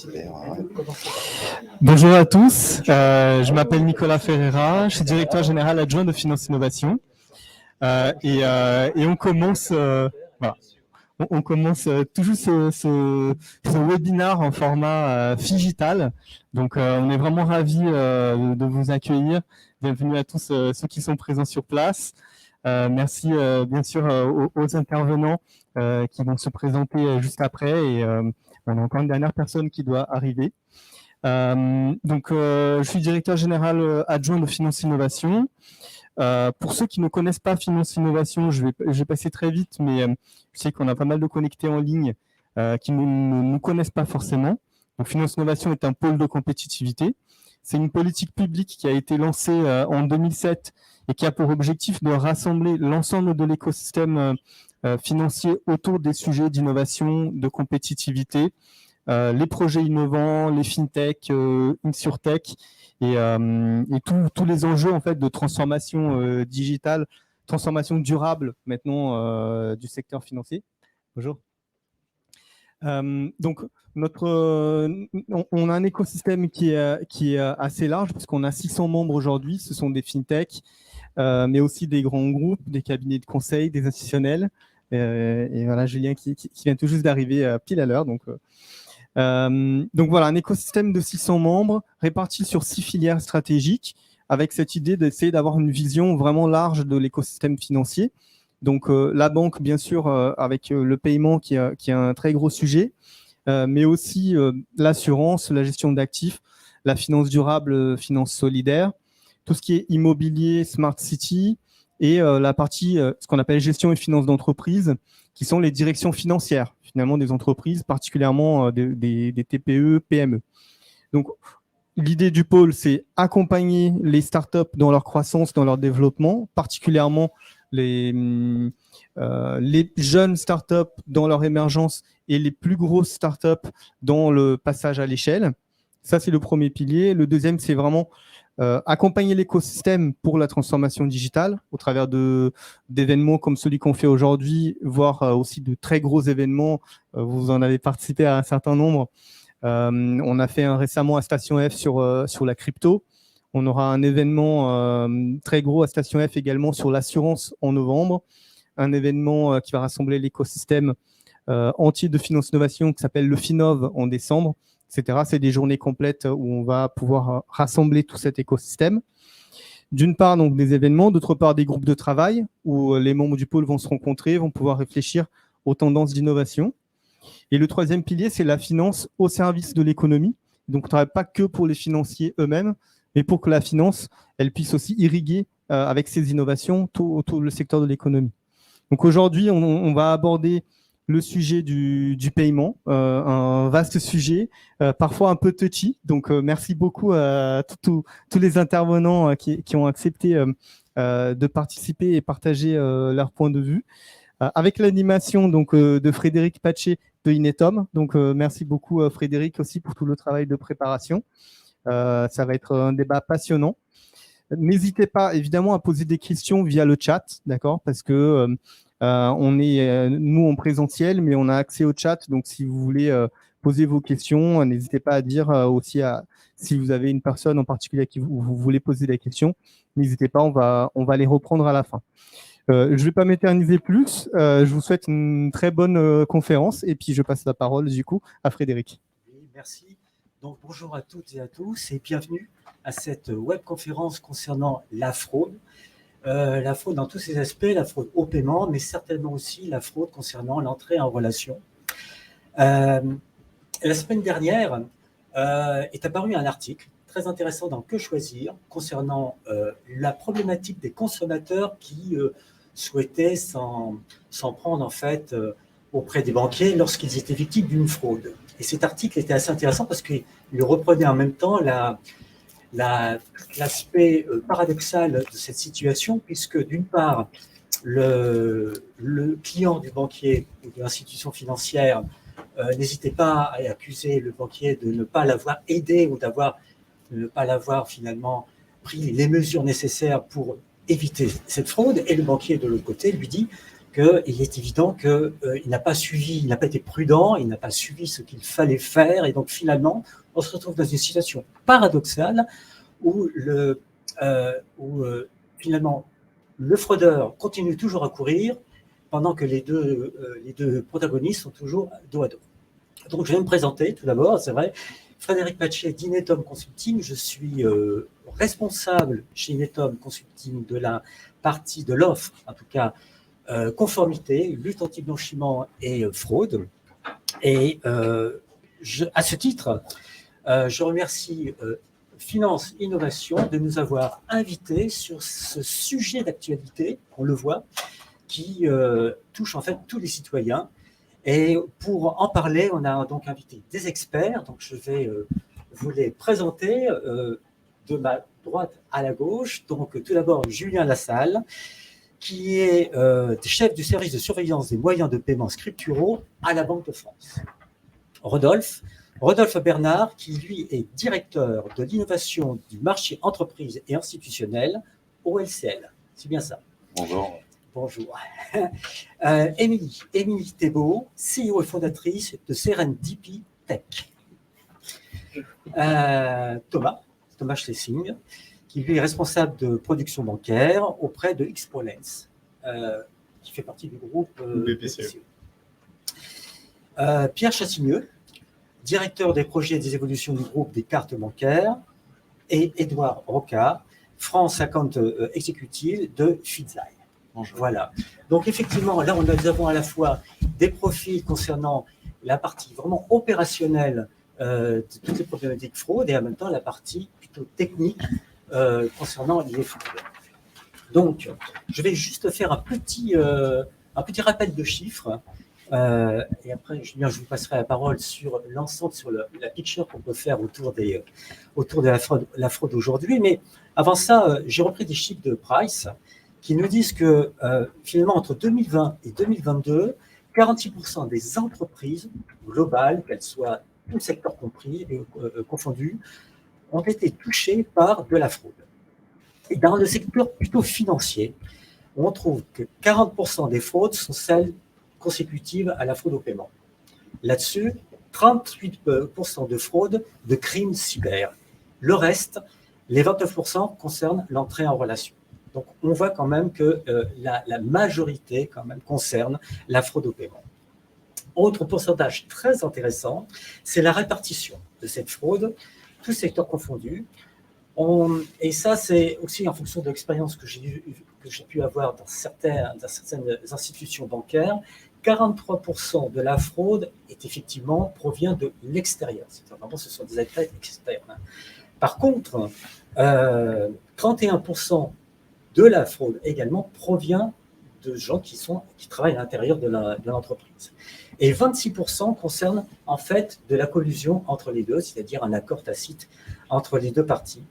participer. Voilà. Bonjour à tous, je m'appelle Nicolas Ferreira, je suis directeur général adjoint de Finance Innovation et on commence, voilà. On commence toujours ce webinaire en format Figital. Donc, on est vraiment ravis de vous accueillir. Bienvenue à tous ceux qui sont présents sur place. Merci bien sûr aux intervenants qui vont se présenter juste après. Et on a encore une dernière personne qui doit arriver. Je suis directeur général adjoint de Finance Innovation. Pour ceux qui ne connaissent pas Finance Innovation, je vais passer très vite, mais je sais qu'on a pas mal de connectés en ligne qui ne nous connaissent pas forcément. Donc, Finance Innovation est un pôle de compétitivité. C'est une politique publique qui a été lancée en 2007 et qui a pour objectif de rassembler l'ensemble de l'écosystème financier autour des sujets d'innovation, de compétitivité, les projets innovants, les fintech, insurtech et tous les enjeux en fait de transformation digitale, transformation durable maintenant du secteur financier. Bonjour. Donc on a un écosystème qui est assez large puisqu'on a 600 membres aujourd'hui. Ce sont des fintech, mais aussi des grands groupes, des cabinets de conseil, des institutionnels. Et voilà, Julien qui vient tout juste d'arriver pile à l'heure. Donc voilà, un écosystème de 600 membres répartis sur 6 filières stratégiques avec cette idée d'essayer d'avoir une vision vraiment large de l'écosystème financier. Donc la banque, bien sûr, avec le paiement qui est un très gros sujet, mais aussi l'assurance, la gestion d'actifs, la finance durable, finance solidaire, tout ce qui est immobilier, smart city et la partie, ce qu'on appelle gestion et finance d'entreprise, qui sont les directions financières, finalement, des entreprises, particulièrement des TPE, PME. Donc, l'idée du pôle, c'est accompagner les startups dans leur croissance, dans leur développement, particulièrement les jeunes startups dans leur émergence et les plus grosses startups dans le passage à l'échelle. Ça, c'est le premier pilier. Le deuxième, c'est vraiment accompagner l'écosystème pour la transformation digitale au travers d'événements comme celui qu'on fait aujourd'hui, voire aussi de très gros événements. Vous en avez participé à un certain nombre. On a fait un récemment à Station F sur la crypto. On aura un événement très gros à Station F également sur l'assurance en novembre. Un événement qui va rassembler l'écosystème entier de Finance Innovation qui s'appelle le Finov en décembre, etc. C'est des journées complètes où on va pouvoir rassembler tout cet écosystème. D'une part, donc, des événements, d'autre part, des groupes de travail où les membres du pôle vont se rencontrer, vont pouvoir réfléchir aux tendances d'innovation. Et le troisième pilier, c'est la finance au service de l'économie. Donc, on ne travaille pas que pour les financiers eux-mêmes, mais pour que la finance, elle puisse aussi irriguer avec ses innovations tout le secteur de l'économie. Donc, aujourd'hui, on va aborder le sujet du paiement, un vaste sujet, parfois un peu touchy. Donc, merci beaucoup à tous les intervenants qui ont accepté de participer et partager leur point de vue. Avec l'animation donc de Frédéric Patché de Inetom. Donc, merci beaucoup Frédéric aussi pour tout le travail de préparation. Ça va être un débat passionnant. N'hésitez pas évidemment à poser des questions via le chat, d'accord, parce que on est nous en présentiel, mais on a accès au chat. Donc, si vous voulez poser vos questions, n'hésitez pas à dire aussi si vous avez une personne en particulier à qui vous voulez poser des questions. N'hésitez pas, on va les reprendre à la fin. Je ne vais pas m'éterniser plus. Je vous souhaite une très bonne conférence et puis je passe la parole du coup à Frédéric. Oui, merci. Donc, bonjour à toutes et à tous et bienvenue à cette webconférence concernant la fraude. La fraude dans tous ses aspects, la fraude au paiement, mais certainement aussi la fraude concernant l'entrée en relation. La semaine dernière est apparu un article très intéressant dans Que choisir concernant la problématique des consommateurs qui souhaitaient s'en prendre en fait auprès des banquiers lorsqu'ils étaient victimes d'une fraude. Et cet article était assez intéressant parce qu'il reprenait en même temps l'aspect paradoxal de cette situation, puisque d'une part, le client du banquier ou de l'institution financière n'hésitait pas à accuser le banquier de ne pas l'avoir aidé ou de ne pas l'avoir finalement pris les mesures nécessaires pour éviter cette fraude, et le banquier de l'autre côté lui dit qu'il est évident qu'il n'a pas suivi, il n'a pas été prudent, il n'a pas suivi ce qu'il fallait faire, et donc finalement, on se retrouve dans une situation paradoxale où, finalement, le fraudeur continue toujours à courir pendant que les deux protagonistes sont toujours dos à dos. Donc, je vais me présenter tout d'abord, c'est vrai. Frédéric Patchet d'Inetom Consulting. Je suis responsable chez Inetom Consulting de la partie de l'offre, en tout cas conformité, lutte anti-blanchiment et fraude. Et à ce titre, je remercie Finance Innovation de nous avoir invités sur ce sujet d'actualité, on le voit, qui touche en fait tous les citoyens. Et pour en parler, on a donc invité des experts. Donc je vais vous les présenter de ma droite à la gauche. Donc tout d'abord Julien Lassalle, qui est chef du service de surveillance des moyens de paiement scripturaux à la Banque de France. Rodolphe Bernard, qui lui est directeur de l'innovation du marché entreprise et institutionnel au LCL. C'est bien ça. Bonjour. Bonjour. Émilie Thébault, CEO et fondatrice de Serendipity Tech. Thomas Schlesing, qui lui est responsable de production bancaire auprès de Exponence, qui fait partie du groupe BPCE. Pierre Chassigneux, directeur des projets et des évolutions du groupe des cartes bancaires, et Édouard Roca, France Account Executive de Fidzaï. Voilà. Donc effectivement, là, nous avons à la fois des profils concernant la partie vraiment opérationnelle de toutes les problématiques fraude et en même temps la partie plutôt technique concernant les fraudes. Donc, je vais juste faire un petit rappel de chiffres. Et après, Julien, je vous passerai la parole sur l'ensemble, sur la picture qu'on peut faire autour de la fraude aujourd'hui. Mais avant ça, j'ai repris des chiffres de Price qui nous disent que finalement, entre 2020 et 2022, 46% des entreprises globales, qu'elles soient tout secteur compris et confondues, ont été touchées par de la fraude. Et dans le secteur plutôt financier, on trouve que 40% des fraudes sont celles consécutives à la fraude au paiement. Là-dessus, 38% de fraude de crimes cyber. Le reste, les 29% concernent l'entrée en relation. Donc, on voit quand même que la majorité quand même concerne la fraude au paiement. Autre pourcentage très intéressant, c'est la répartition de cette fraude, tous secteurs confondus. Et ça, c'est aussi en fonction de l'expérience que j'ai pu avoir dans certaines institutions bancaires. 43% de la fraude provient de l'extérieur. Vraiment, ce sont des acteurs externes. Par contre, 31% de la fraude également provient de gens qui travaillent à l'intérieur de l'entreprise. Et 26% concernent en fait de la collusion entre les deux, c'est-à-dire un accord tacite entre les deux parties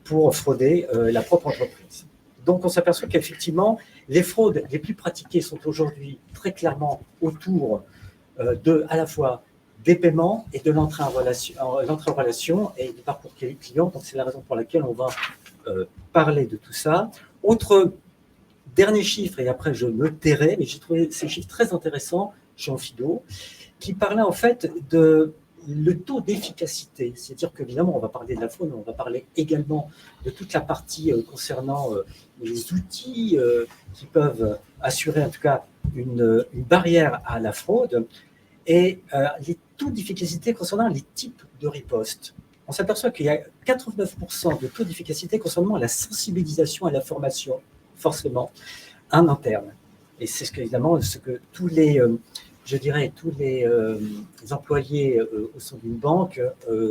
pour frauder la propre entreprise. Donc on s'aperçoit qu'effectivement, les fraudes les plus pratiquées sont aujourd'hui très clairement autour à la fois des paiements et de l'entrée en relation et du parcours client. Donc c'est la raison pour laquelle on va parler de tout ça. Autre dernier chiffre, et après je me tairai, mais j'ai trouvé ces chiffres très intéressants chez Anfido, qui parlaient en fait de le taux d'efficacité. C'est-à-dire qu'évidemment, on va parler de la fraude, mais on va parler également de toute la partie concernant les outils qui peuvent assurer en tout cas une barrière à la fraude et les taux d'efficacité concernant les types de riposte. On s'aperçoit qu'il y a 89% de taux d'efficacité concernant la sensibilisation à la formation, forcément, en interne. Et c'est évidemment ce que tous les employés au sein d'une banque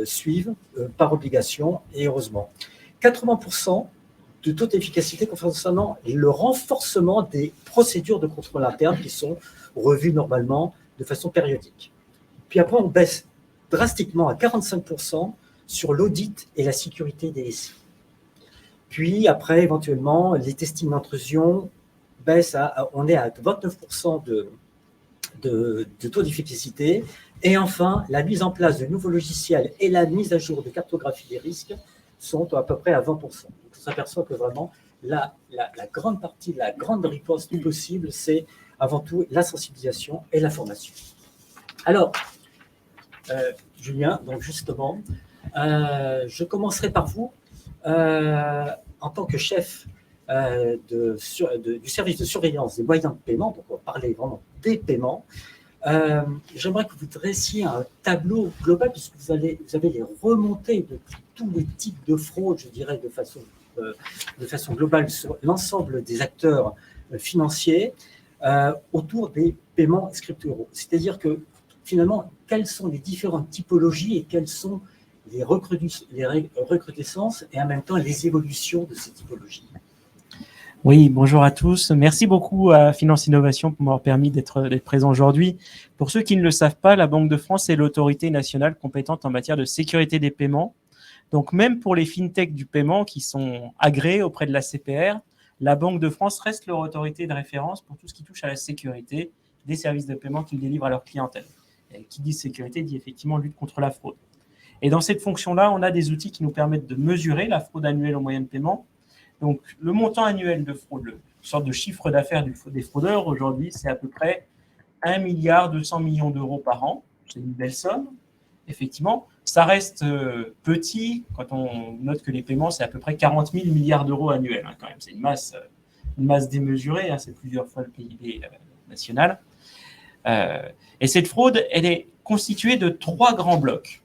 suivent par obligation et heureusement. 80% de taux d'efficacité concernant le renforcement des procédures de contrôle interne qui sont revues normalement de façon périodique. Puis après, on baisse drastiquement à 45% sur l'audit et la sécurité des SI. Puis après, éventuellement, les testings d'intrusion baissent on est à 29% de taux d'efficacité. Et enfin, la mise en place de nouveaux logiciels et la mise à jour de cartographie des risques sont à peu près à 20%. Donc, on s'aperçoit que vraiment, la grande partie, la grande riposte possible, c'est avant tout la sensibilisation et la formation. Alors, Julien, donc justement, je commencerai par vous. En tant que chef du service de surveillance des moyens de paiement, donc on va parler vraiment des paiements, j'aimerais que vous dressiez un tableau global, puisque vous avez les remontées de tous les types de fraudes, je dirais, de façon globale sur l'ensemble des acteurs financiers autour des paiements scripturaux. C'est-à-dire que finalement, quelles sont les différentes typologies et quelles sont les recrudescences et en même temps les évolutions de ces typologies. Oui, bonjour à tous. Merci beaucoup à Finance Innovation pour m'avoir permis d'être présent aujourd'hui. Pour ceux qui ne le savent pas, la Banque de France est l'autorité nationale compétente en matière de sécurité des paiements. Donc, même pour les fintechs du paiement qui sont agréés auprès de la CPR, la Banque de France reste leur autorité de référence pour tout ce qui touche à la sécurité des services de paiement qu'ils délivrent à leur clientèle. Et qui dit sécurité dit effectivement lutte contre la fraude. Et dans cette fonction-là, on a des outils qui nous permettent de mesurer la fraude annuelle aux moyens de paiement. Donc, le montant annuel de fraude, une sorte de chiffre d'affaires des fraudeurs aujourd'hui, c'est à peu près 1,2 milliard d'euros par an. C'est une belle somme, effectivement. Ça reste petit quand on note que les paiements, c'est à peu près 40 000 milliards d'euros annuels. Quand même. C'est une masse démesurée, c'est plusieurs fois le PIB national. Et cette fraude, elle est constituée de 3 grands blocs.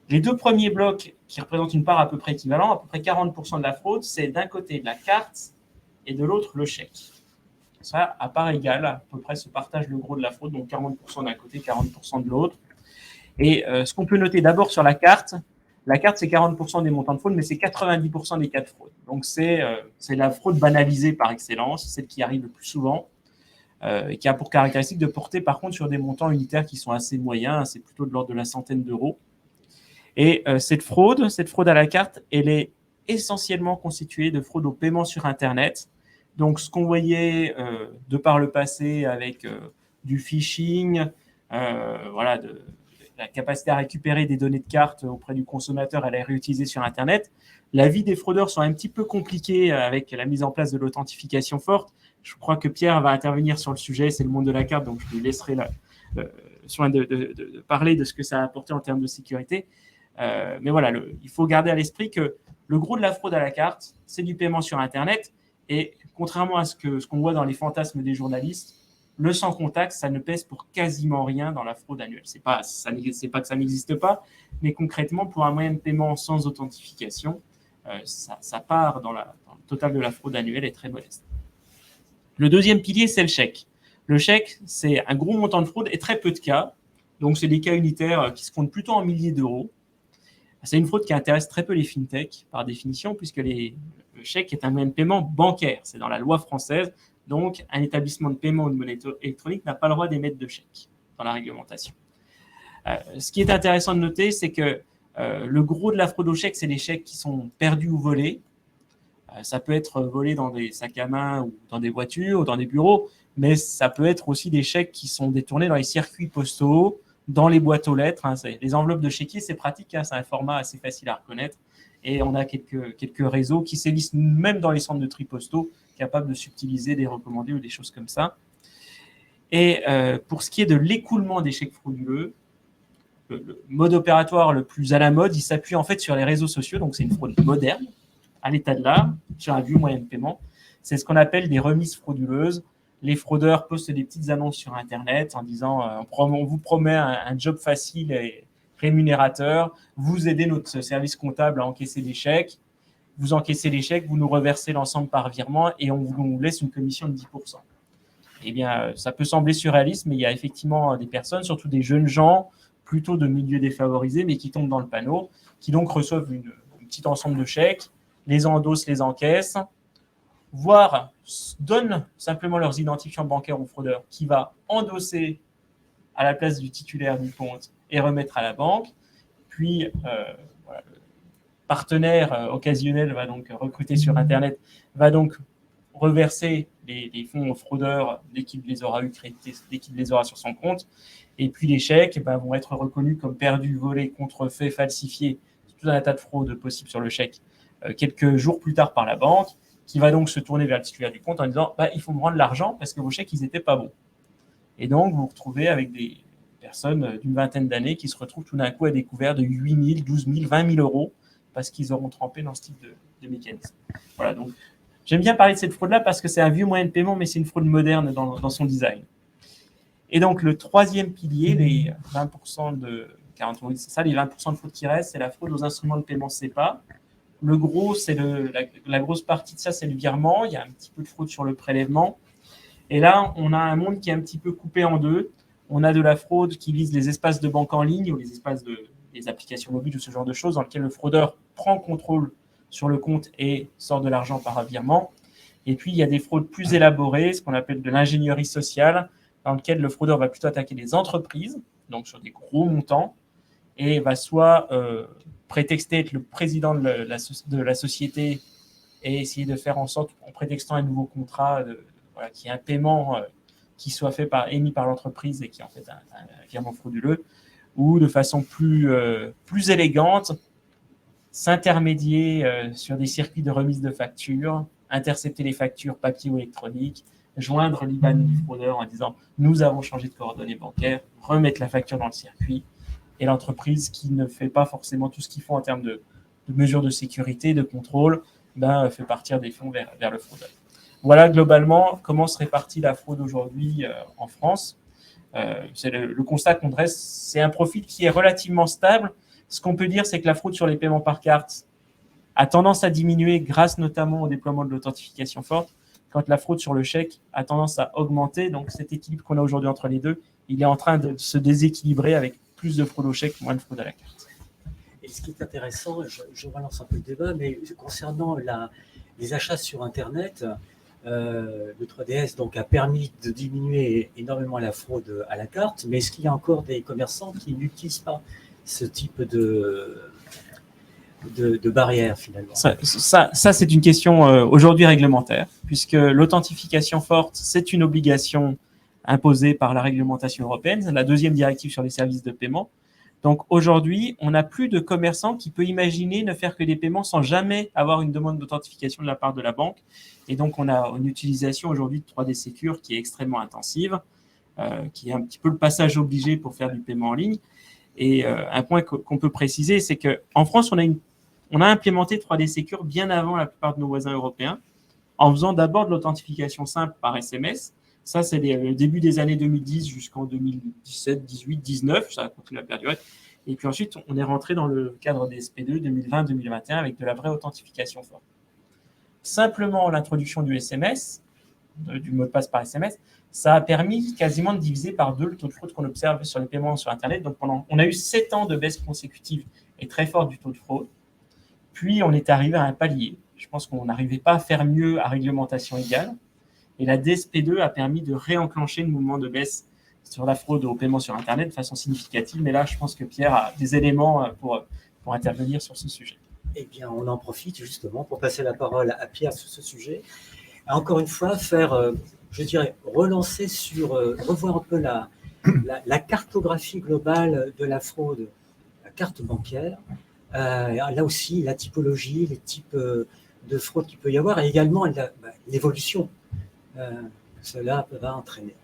Les 2 premiers blocs, qui représentent une part à peu près équivalente, à peu près 40% de la fraude, c'est d'un côté la carte et de l'autre le chèque. Ça, à part égale, à peu près se partage le gros de la fraude, donc 40% d'un côté, 40% de l'autre. Et ce qu'on peut noter d'abord sur la carte, c'est 40% des montants de fraude, mais c'est 90% des cas de fraude. Donc c'est la fraude banalisée par excellence, celle qui arrive le plus souvent, et qui a pour caractéristique de porter par contre sur des montants unitaires qui sont assez moyens, c'est plutôt de l'ordre de la centaine d'euros. Et cette fraude à la carte, elle est essentiellement constituée de fraude au paiement sur Internet. Donc, ce qu'on voyait de par le passé avec du phishing, la capacité à récupérer des données de carte auprès du consommateur, à les réutiliser sur Internet. La vie des fraudeurs sont un petit peu compliquée avec la mise en place de l'authentification forte. Je crois que Pierre va intervenir sur le sujet, c'est le monde de la carte, donc je lui laisserai soin de parler de ce que ça a apporté en termes de sécurité. Mais voilà, il faut garder à l'esprit que le gros de la fraude à la carte, c'est du paiement sur Internet. Et contrairement à ce qu'on voit dans les fantasmes des journalistes, le sans contact, ça ne pèse pour quasiment rien dans la fraude annuelle. C'est pas que ça n'existe pas, mais concrètement, pour un moyen de paiement sans authentification, sa part dans le total de la fraude annuelle est très modeste. Le deuxième pilier, c'est le chèque. Le chèque, c'est un gros montant de fraude et très peu de cas. Donc, c'est des cas unitaires qui se comptent plutôt en milliers d'euros. C'est une fraude qui intéresse très peu les fintechs, par définition, puisque le chèque est un moyen de paiement bancaire. C'est dans la loi française. Donc, un établissement de paiement ou de monnaie électronique n'a pas le droit d'émettre de chèque dans la réglementation. Ce qui est intéressant de noter, c'est que le gros de la fraude au chèque, c'est les chèques qui sont perdus ou volés. Ça peut être volé dans des sacs à main ou dans des voitures ou dans des bureaux, mais ça peut être aussi des chèques qui sont détournés dans les circuits postaux, dans les boîtes aux lettres. Les enveloppes de chéquier, c'est pratique, c'est un format assez facile à reconnaître. Et on a quelques réseaux qui sévissent même dans les centres de tri postaux, capables de subtiliser des recommandés ou des choses comme ça. Et pour ce qui est de l'écoulement des chèques frauduleux, le mode opératoire le plus à la mode, il s'appuie en fait sur les réseaux sociaux. Donc, c'est une fraude moderne, à l'état de l'art, sur un vieux moyen de paiement. C'est ce qu'on appelle des remises frauduleuses. Les fraudeurs postent des petites annonces sur Internet en disant on vous promet un job facile et rémunérateur, vous aidez notre service comptable à encaisser des chèques, vous encaissez les chèques, vous nous reversez l'ensemble par virement et on vous laisse une commission de 10%. Eh bien, ça peut sembler surréaliste, mais il y a effectivement des personnes, surtout des jeunes gens, plutôt de milieux défavorisés, mais qui tombent dans le panneau, qui donc reçoivent un petit ensemble de chèques, les endossent, les encaissent, voire donnent simplement leurs identifiants bancaires aux fraudeurs, qui va endosser à la place du titulaire du compte et remettre à la banque. Puis, le partenaire occasionnel va donc recruter sur Internet, va donc reverser les fonds aux fraudeurs dès qu'il les aura dès qu'il les aura sur son compte. Et puis, les chèques vont être reconnus comme perdus, volés, contrefaits, falsifiés. Tout un tas de fraudes possibles sur le chèque quelques jours plus tard par la banque. qui va donc se tourner vers le titulaire du compte en disant il faut me rendre l'argent parce que vos chèques, ils n'étaient pas bons. Et donc, vous vous retrouvez avec des personnes d'une vingtaine d'années qui se retrouvent tout d'un coup à découvert de 8 000, 12 000, 20 000 euros parce qu'ils auront trempé dans ce type de mécanisme. Voilà, donc j'aime bien parler de cette fraude-là parce que c'est un vieux moyen de paiement, mais c'est une fraude moderne dans son design. Et donc, le troisième pilier, les 20% de 40 euros, c'est ça, les 20% de fraude qui restent, c'est la fraude aux instruments de paiement SEPA. Le gros, c'est la grosse partie de ça, c'est le virement. Il y a un petit peu de fraude sur le prélèvement. Et là, on a un monde qui est un petit peu coupé en deux. On a de la fraude qui vise les espaces de banque en ligne ou les espaces des applications mobiles ou ce genre de choses dans lesquelles le fraudeur prend contrôle sur le compte et sort de l'argent par virement. Et puis, il y a des fraudes plus élaborées, ce qu'on appelle de l'ingénierie sociale, dans lequel le fraudeur va plutôt attaquer les entreprises, donc sur des gros montants, et va soit prétexter être le président de la société et essayer de faire en sorte, en prétextant un nouveau contrat, qu'il y ait un paiement qui soit émis par l'entreprise et qui est en fait un virement frauduleux, ou de façon plus élégante, s'intermédier sur des circuits de remise de factures, intercepter les factures papier ou électronique, joindre l'IBAN du fraudeur en disant « nous avons changé de coordonnées bancaires », remettre la facture dans le circuit, et l'entreprise qui ne fait pas forcément tout ce qu'il faut en termes de mesures de sécurité, de contrôle, fait partir des fonds vers le fraudeur. Voilà globalement comment se répartit la fraude aujourd'hui en France. C'est le constat qu'on dresse, c'est un profil qui est relativement stable. Ce qu'on peut dire, c'est que la fraude sur les paiements par carte a tendance à diminuer grâce notamment au déploiement de l'authentification forte, quand la fraude sur le chèque a tendance à augmenter. Donc cet équilibre qu'on a aujourd'hui entre les deux, il est en train de se déséquilibrer avec plus de fraude au chèque, moins de fraude à la carte. Et ce qui est intéressant, je relance un peu le débat, mais concernant les achats sur Internet, le 3DS donc, a permis de diminuer énormément la fraude à la carte, mais est-ce qu'il y a encore des commerçants qui n'utilisent pas ce type de barrière finalement? Ça c'est une question aujourd'hui réglementaire, puisque l'authentification forte, c'est une obligation imposée par la réglementation européenne, la deuxième directive sur les services de paiement. Donc aujourd'hui, on n'a plus de commerçant qui peut imaginer ne faire que des paiements sans jamais avoir une demande d'authentification de la part de la banque. Et donc on a une utilisation aujourd'hui de 3D Secure qui est extrêmement intensive, qui est un petit peu le passage obligé pour faire du paiement en ligne. Et un point qu'on peut préciser, c'est qu'en France, on a implémenté 3D Secure bien avant la plupart de nos voisins européens, en faisant d'abord de l'authentification simple par SMS. Ça, c'est le début des années 2010 jusqu'en 2017, 18, 19. Ça a continué à perdurer. Et puis ensuite, on est rentré dans le cadre des SP2 2020-2021 avec de la vraie authentification forte. Simplement, l'introduction du SMS, du mot de passe par SMS, ça a permis quasiment de diviser par 2 le taux de fraude qu'on observe sur les paiements sur Internet. Donc, on a eu 7 ans de baisse consécutive et très forte du taux de fraude. Puis, on est arrivé à un palier. Je pense qu'on n'arrivait pas à faire mieux à réglementation égale. Et la DSP2 a permis de réenclencher le mouvement de baisse sur la fraude au paiement sur Internet de façon significative. Mais là, je pense que Pierre a des éléments pour intervenir sur ce sujet. Eh bien, on en profite justement pour passer la parole à Pierre sur ce sujet. Encore une fois, je dirais, relancer revoir un peu la cartographie globale de la fraude, la carte bancaire. Là aussi, la typologie, les types de fraude qu'il peut y avoir et également l'évolution que cela va entraîner.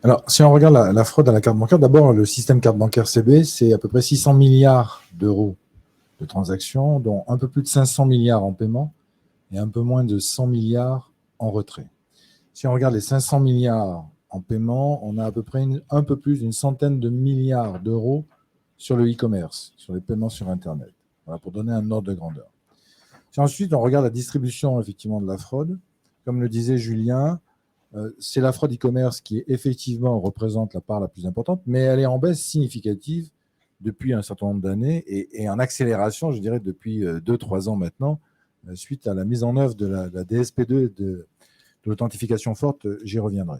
Alors, si on regarde la fraude à la carte bancaire, d'abord, le système carte bancaire CB, c'est à peu près 600 milliards d'euros de transactions, dont un peu plus de 500 milliards en paiement et un peu moins de 100 milliards en retrait. Si on regarde les 500 milliards en paiement, on a à peu près un peu plus d'une centaine de milliards d'euros sur le e-commerce, sur les paiements sur Internet. Voilà, pour donner un ordre de grandeur. Si ensuite on regarde la distribution effectivement de la fraude, comme le disait Julien, c'est la fraude e-commerce qui effectivement représente la part la plus importante, mais elle est en baisse significative depuis un certain nombre d'années et en accélération, je dirais, depuis 2-3 ans maintenant, suite à la mise en œuvre de la DSP2 et de l'authentification forte, j'y reviendrai.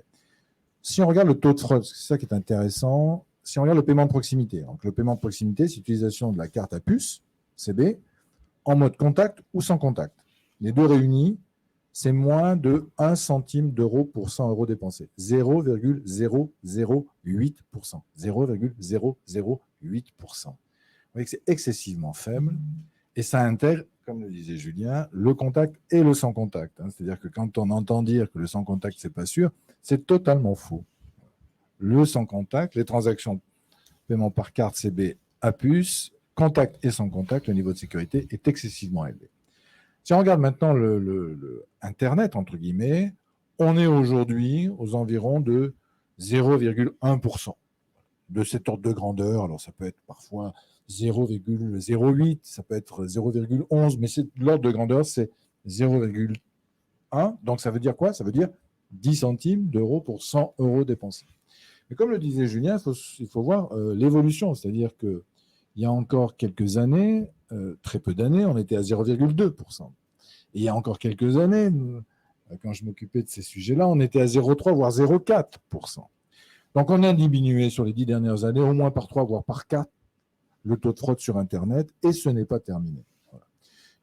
Si on regarde le taux de fraude, c'est ça qui est intéressant, si on regarde le paiement de proximité, donc le paiement de proximité, c'est l'utilisation de la carte à puce, CB, en mode contact ou sans contact. Les deux réunis, c'est moins de 1 centime d'euro pour 100 euros dépensés. 0,008%. 0,008%. Vous voyez que c'est excessivement faible. Et ça intègre, comme le disait Julien, le contact et le sans contact. C'est-à-dire que quand on entend dire que le sans contact, c'est pas sûr, c'est totalement faux. Le sans contact, les transactions paiement par carte CB à puce, contact et sans contact, le niveau de sécurité est excessivement élevé. Si on regarde maintenant le Internet, entre guillemets, on est aujourd'hui aux environs de 0,1% de cet ordre de grandeur. Alors, ça peut être parfois 0,08, ça peut être 0,11, mais l'ordre de grandeur, c'est 0,1. Donc, ça veut dire quoi? Ça veut dire 10 centimes d'euros pour 100 euros dépensés. Mais comme le disait Julien, il faut voir l'évolution. C'est-à-dire qu'il y a encore quelques années, très peu d'années, on était à 0,2%. Et il y a encore quelques années, quand je m'occupais de ces sujets-là, on était à 0,3, voire 0,4%. Donc, on a diminué sur les 10 dernières années, au moins par 3, voire par 4, le taux de fraude sur Internet, et ce n'est pas terminé. Voilà.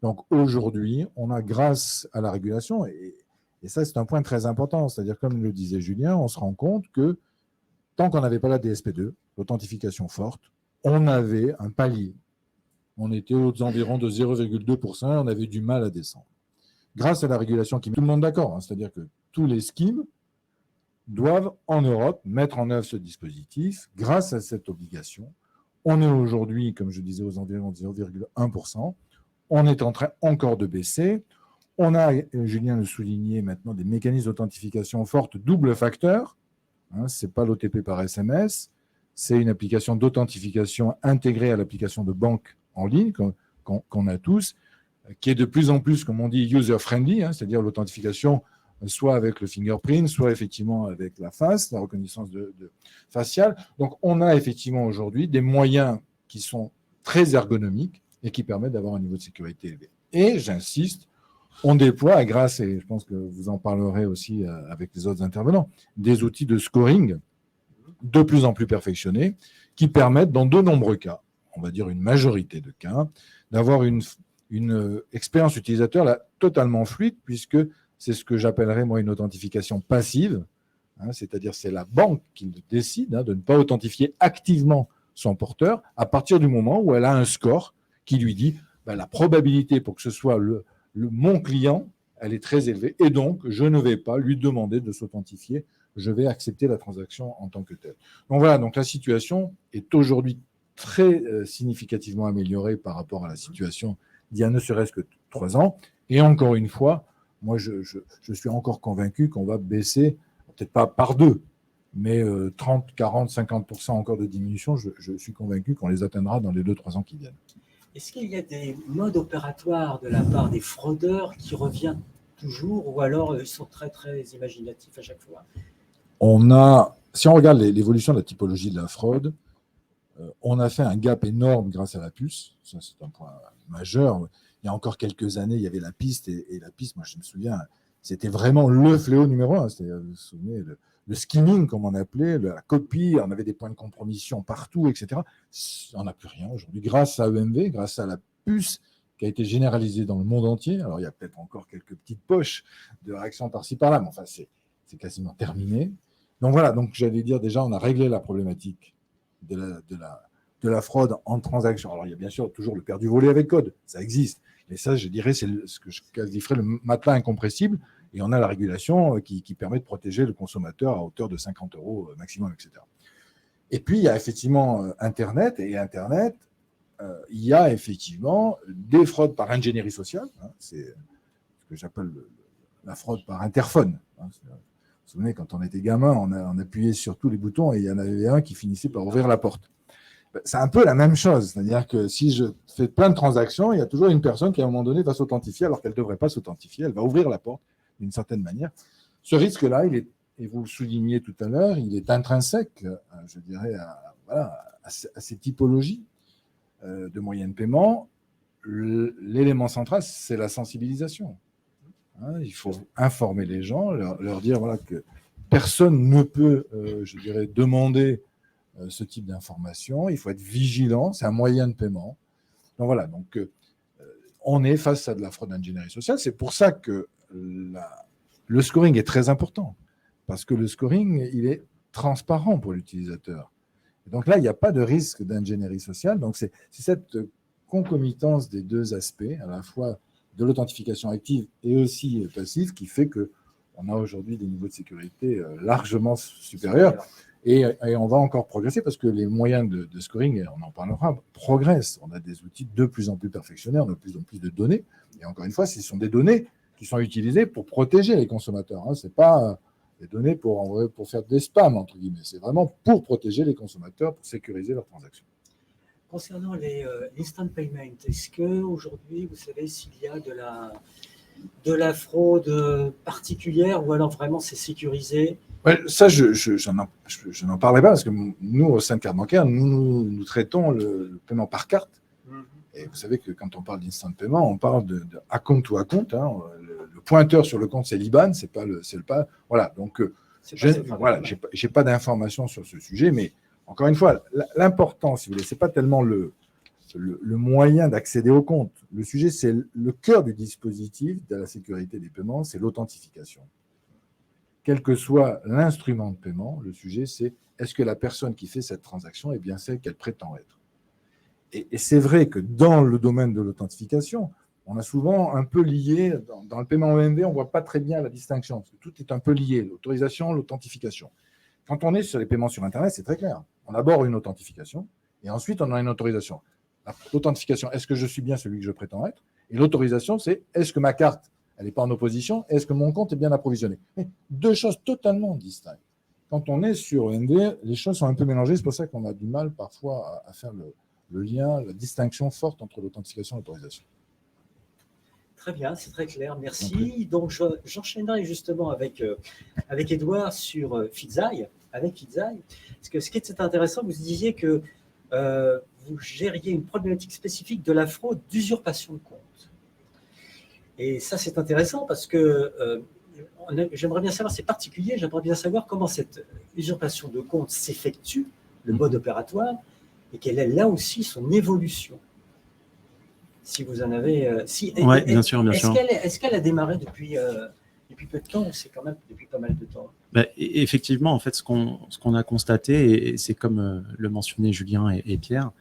Donc, aujourd'hui, on a, grâce à la régulation, et ça, c'est un point très important, c'est-à-dire, comme le disait Julien, on se rend compte que tant qu'on n'avait pas la DSP2, l'authentification forte, on avait un palier. On était aux environs de 0,2%, on avait du mal à descendre. Grâce à la régulation qui met tout le monde d'accord, c'est-à-dire que tous les schemes doivent, en Europe, mettre en œuvre ce dispositif. Grâce à cette obligation, on est aujourd'hui, comme je disais, aux environs de 0,1%. On est en train encore de baisser. On a, Julien le soulignait maintenant, des mécanismes d'authentification forte double facteur. Ce n'est pas l'OTP par SMS, c'est une application d'authentification intégrée à l'application de banque en ligne qu'on a tous, qui est de plus en plus, comme on dit, user-friendly, c'est-à-dire l'authentification soit avec le fingerprint, soit effectivement avec la face, la reconnaissance faciale. Donc, on a effectivement aujourd'hui des moyens qui sont très ergonomiques et qui permettent d'avoir un niveau de sécurité élevé. Et, j'insiste, on déploie, grâce, et je pense que vous en parlerez aussi avec les autres intervenants, des outils de scoring de plus en plus perfectionnés qui permettent, dans de nombreux cas, on va dire une majorité de cas, d'avoir une expérience utilisateur là, totalement fluide, puisque c'est ce que j'appellerais, moi, une authentification passive, c'est-à-dire c'est la banque qui décide de ne pas authentifier activement son porteur à partir du moment où elle a un score qui lui dit la probabilité pour que ce soit mon client, elle est très élevée, et donc je ne vais pas lui demander de s'authentifier, je vais accepter la transaction en tant que telle. Donc voilà, donc la situation est aujourd'hui très significativement améliorée par rapport à la situation d'il y a ne serait-ce que 3 ans, et encore une fois, moi je suis encore convaincu qu'on va baisser, peut-être pas par 2, mais 30, 40, 50% encore de diminution, je suis convaincu qu'on les atteindra dans les 2-3 ans qui viennent. Est-ce qu'il y a des modes opératoires de la part des fraudeurs qui reviennent toujours, ou alors ils sont très, très imaginatifs à chaque fois? Si on regarde l'évolution de la typologie de la fraude, on a fait un gap énorme grâce à la puce. Ça, c'est un point majeur. Il y a encore quelques années, il y avait la piste, et la piste, moi je me souviens, c'était vraiment le fléau numéro 1. Vous vous souvenez, le skimming, comme on appelait, la copie, on avait des points de compromission partout, etc. On n'a plus rien aujourd'hui. Grâce à EMV, grâce à la puce qui a été généralisée dans le monde entier, alors il y a peut-être encore quelques petites poches de réaction par-ci par-là, mais enfin c'est quasiment terminé. Donc voilà, donc j'allais dire déjà, on a réglé la problématique de la fraude en transaction. Alors il y a bien sûr toujours le perdu volé avec code, ça existe. Et ça, je dirais, c'est ce que je qualifierais le matelas incompressible. Et on a la régulation qui permet de protéger le consommateur à hauteur de 50 € maximum, etc. Et puis, il y a effectivement Internet. Et Internet, il y a effectivement des fraudes par ingénierie sociale. C'est ce que j'appelle la fraude par interphone. Vous vous souvenez, quand on était gamin, on appuyait sur tous les boutons et il y en avait un qui finissait par ouvrir la porte. C'est un peu la même chose. C'est-à-dire que si je fais plein de transactions, il y a toujours une personne qui, à un moment donné, va s'authentifier alors qu'elle ne devrait pas s'authentifier. Elle va ouvrir la porte d'une certaine manière. Ce risque-là, et vous le souligniez tout à l'heure, il est intrinsèque, je dirais, à ces typologies de moyens de paiement. L'élément central, c'est la sensibilisation. Il faut informer les gens, leur dire que personne ne peut, je dirais, demander ce type d'information. Il faut être vigilant, c'est un moyen de paiement. Donc voilà, donc on est face à de la fraude d'ingénierie sociale. C'est pour ça que le scoring est très important, parce que le scoring, il est transparent pour l'utilisateur. Et donc là, il n'y a pas de risque d'ingénierie sociale. Donc c'est cette concomitance des deux aspects, à la fois de l'authentification active et aussi passive, qui fait qu'on a aujourd'hui des niveaux de sécurité largement supérieurs. Et on va encore progresser parce que les moyens de scoring, on en parlera, progressent. On a des outils de plus en plus perfectionnés, on a de plus en plus de données. Et encore une fois, ce sont des données qui sont utilisées pour protéger les consommateurs. Ce n'est pas des données pour faire des spams, entre guillemets. C'est vraiment pour protéger les consommateurs, pour sécuriser leurs transactions. Concernant les instant payment, est-ce qu'aujourd'hui, vous savez s'il y a de la fraude particulière ou alors vraiment c'est sécurisé? Ouais, ça, je n'en parlerai pas parce que nous, au sein de Carte Bancaire, nous traitons le paiement par carte. Et vous savez que quand on parle d'instant paiement, on parle de account to account. Le pointeur sur le compte, c'est l'IBAN, c'est le pas. Voilà. Donc, j'ai pas d'informations sur ce sujet, mais encore une fois, l'important, si vous voulez, c'est pas tellement le moyen d'accéder au compte. Le sujet, c'est le cœur du dispositif de la sécurité des paiements, c'est l'authentification. Quel que soit l'instrument de paiement, le sujet, c'est est-ce que la personne qui fait cette transaction est bien celle qu'elle prétend être. Et c'est vrai que dans le domaine de l'authentification, on a souvent un peu lié, dans le paiement OMV, on ne voit pas très bien la distinction, parce que tout est un peu lié, l'autorisation, l'authentification. Quand on est sur les paiements sur Internet, c'est très clair. On a d'abord une authentification, et ensuite on a une autorisation. L'authentification, est-ce que je suis bien celui que je prétends être? Et l'autorisation, c'est est-ce que ma carte, elle n'est pas en opposition? Est-ce que mon compte est bien approvisionné? Mais deux choses totalement distinctes. Quand on est sur OMV, les choses sont un peu mélangées, c'est pour ça qu'on a du mal parfois à faire le lien, la distinction forte entre l'authentification et l'autorisation. Très bien, c'est très clair, merci. Donc, j'enchaînerai justement avec Edouard sur Fidzaï, avec Fidzaï. Parce que ce qui est intéressant, vous disiez que vous gériez une problématique spécifique de la fraude d'usurpation de compte. Et ça, c'est intéressant parce que j'aimerais bien savoir, c'est particulier, j'aimerais bien savoir comment cette usurpation de compte s'effectue, le mode opératoire, et quelle est là aussi son évolution. Si vous en avez... Oui, bien sûr. Est-ce qu'elle a démarré depuis peu de temps ou c'est quand même depuis pas mal de temps? Effectivement, en fait, ce qu'on a constaté, et c'est comme le mentionnaient Julien et Pierre,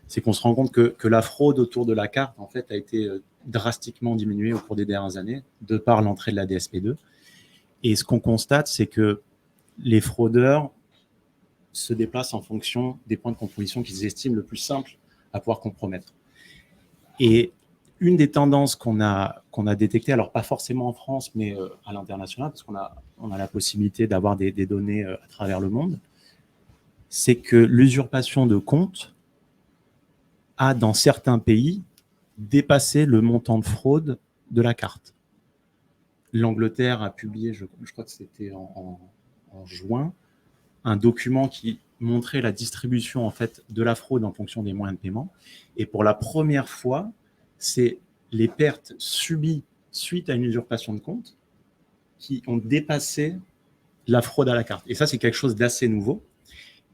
c'est qu'on se rend compte que la fraude autour de la carte, en fait, a été drastiquement diminuée au cours des dernières années, de par l'entrée de la DSP2. Et ce qu'on constate, c'est que les fraudeurs se déplacent en fonction des points de compromission qu'ils estiment le plus simple à pouvoir compromettre. Et une des tendances qu'on a détectées, alors pas forcément en France, mais à l'international, parce qu'on a la possibilité d'avoir des données à travers le monde, c'est que l'usurpation de compte a, dans certains pays, dépassé le montant de fraude de la carte. L'Angleterre a publié, je crois que c'était en juin, un document qui montrait la distribution en fait, de la fraude en fonction des moyens de paiement. Et pour la première fois, c'est les pertes subies suite à une usurpation de compte qui ont dépassé la fraude à la carte. Et ça, c'est quelque chose d'assez nouveau.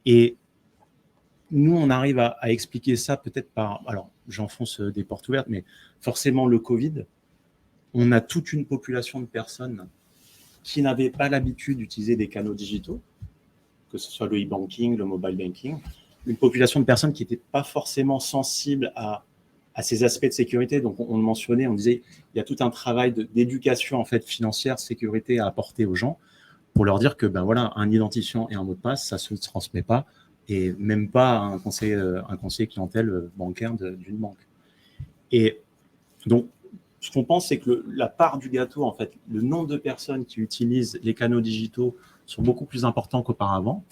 Et nous, on arrive à expliquer ça peut-être par... Alors, j'enfonce des portes ouvertes, mais forcément, le Covid, on a toute une population de personnes qui n'avaient pas l'habitude d'utiliser des canaux digitaux, que ce soit le e-banking, le mobile banking, une population de personnes qui n'étaient pas forcément sensibles à ces aspects de sécurité. Donc, on le mentionnait, on disait, il y a tout un travail d'éducation en fait, financière, sécurité à apporter aux gens pour leur dire que voilà, un identifiant et un mot de passe, ça ne se transmet pas, et même pas un conseiller clientèle bancaire d'une banque. Et donc, ce qu'on pense, c'est que la part du gâteau, en fait, le nombre de personnes qui utilisent les canaux digitaux sont beaucoup plus importants qu'auparavant,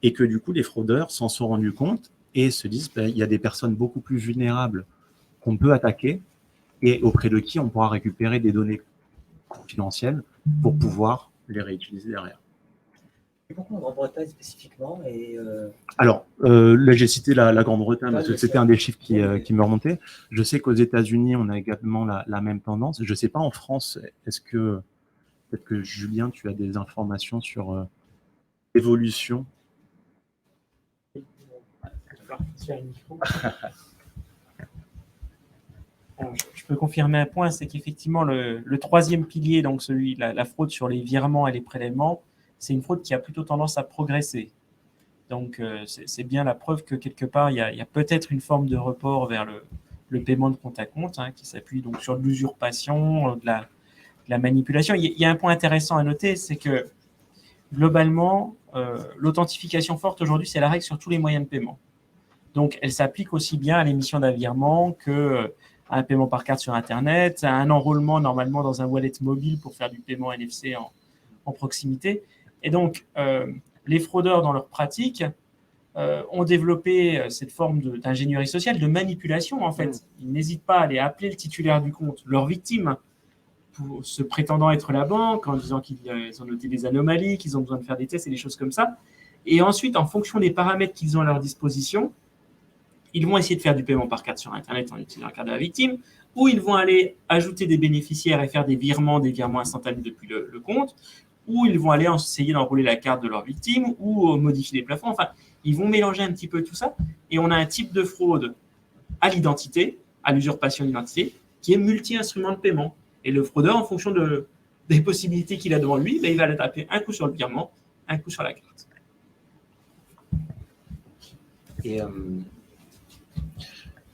et que du coup, les fraudeurs s'en sont rendus compte et se disent il y a des personnes beaucoup plus vulnérables qu'on peut attaquer et auprès de qui on pourra récupérer des données confidentielles pour pouvoir les réutiliser derrière. Et pourquoi en Grande-Bretagne spécifiquement Alors, là, j'ai cité la Grande-Bretagne parce que c'était un des chiffres qui me remontait. Je sais qu'aux États-Unis, on a également la même tendance. Je ne sais pas en France, peut-être que Julien, tu as des informations sur l'évolution. Alors, je peux confirmer un point, c'est qu'effectivement, le troisième pilier, donc celui la fraude sur les virements et les prélèvements, c'est une fraude qui a plutôt tendance à progresser. Donc, c'est bien la preuve que quelque part, il y a peut-être une forme de report vers le paiement de compte à compte, qui s'appuie donc sur de l'usurpation, de la manipulation. Il y a un point intéressant à noter, c'est que globalement, l'authentification forte aujourd'hui, c'est la règle sur tous les moyens de paiement. Donc, elle s'applique aussi bien à l'émission d'un virement qu'à un paiement par carte sur Internet, à un enrôlement normalement dans un wallet mobile pour faire du paiement NFC en proximité. Et donc, les fraudeurs, dans leur pratique, ont développé cette forme d'ingénierie sociale, de manipulation, en fait. Ils n'hésitent pas à aller appeler le titulaire du compte, leur victime, se prétendant être la banque, en disant qu'ils ont noté des anomalies, qu'ils ont besoin de faire des tests et des choses comme ça. Et ensuite, en fonction des paramètres qu'ils ont à leur disposition, ils vont essayer de faire du paiement par carte sur Internet en utilisant la carte de la victime, ou ils vont aller ajouter des bénéficiaires et faire des virements instantanés depuis le compte, ou ils vont aller essayer d'enrouler la carte de leur victime, ou modifier les plafonds. Enfin, ils vont mélanger un petit peu tout ça. Et on a un type de fraude à l'identité, à l'usurpation d'identité, qui est multi-instrument de paiement. Et le fraudeur, en fonction des possibilités qu'il a devant lui, il va aller taper un coup sur le virement, un coup sur la carte. Et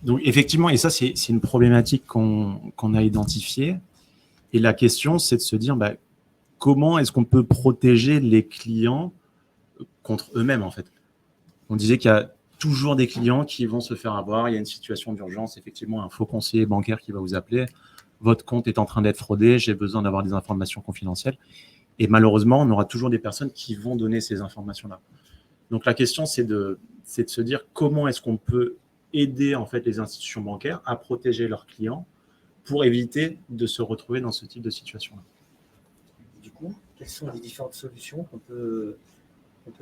donc, effectivement, et ça, c'est une problématique qu'on a identifiée. Et la question, c'est de se dire, comment est-ce qu'on peut protéger les clients contre eux-mêmes, en fait. On disait qu'il y a toujours des clients qui vont se faire avoir. Il y a une situation d'urgence, effectivement, un faux conseiller bancaire qui va vous appeler. Votre compte est en train d'être fraudé, j'ai besoin d'avoir des informations confidentielles. Et malheureusement, on aura toujours des personnes qui vont donner ces informations-là. Donc, la question, c'est de se dire comment est-ce qu'on peut aider en fait les institutions bancaires à protéger leurs clients pour éviter de se retrouver dans ce type de situation-là. Du coup, quelles sont les différentes solutions qu'on peut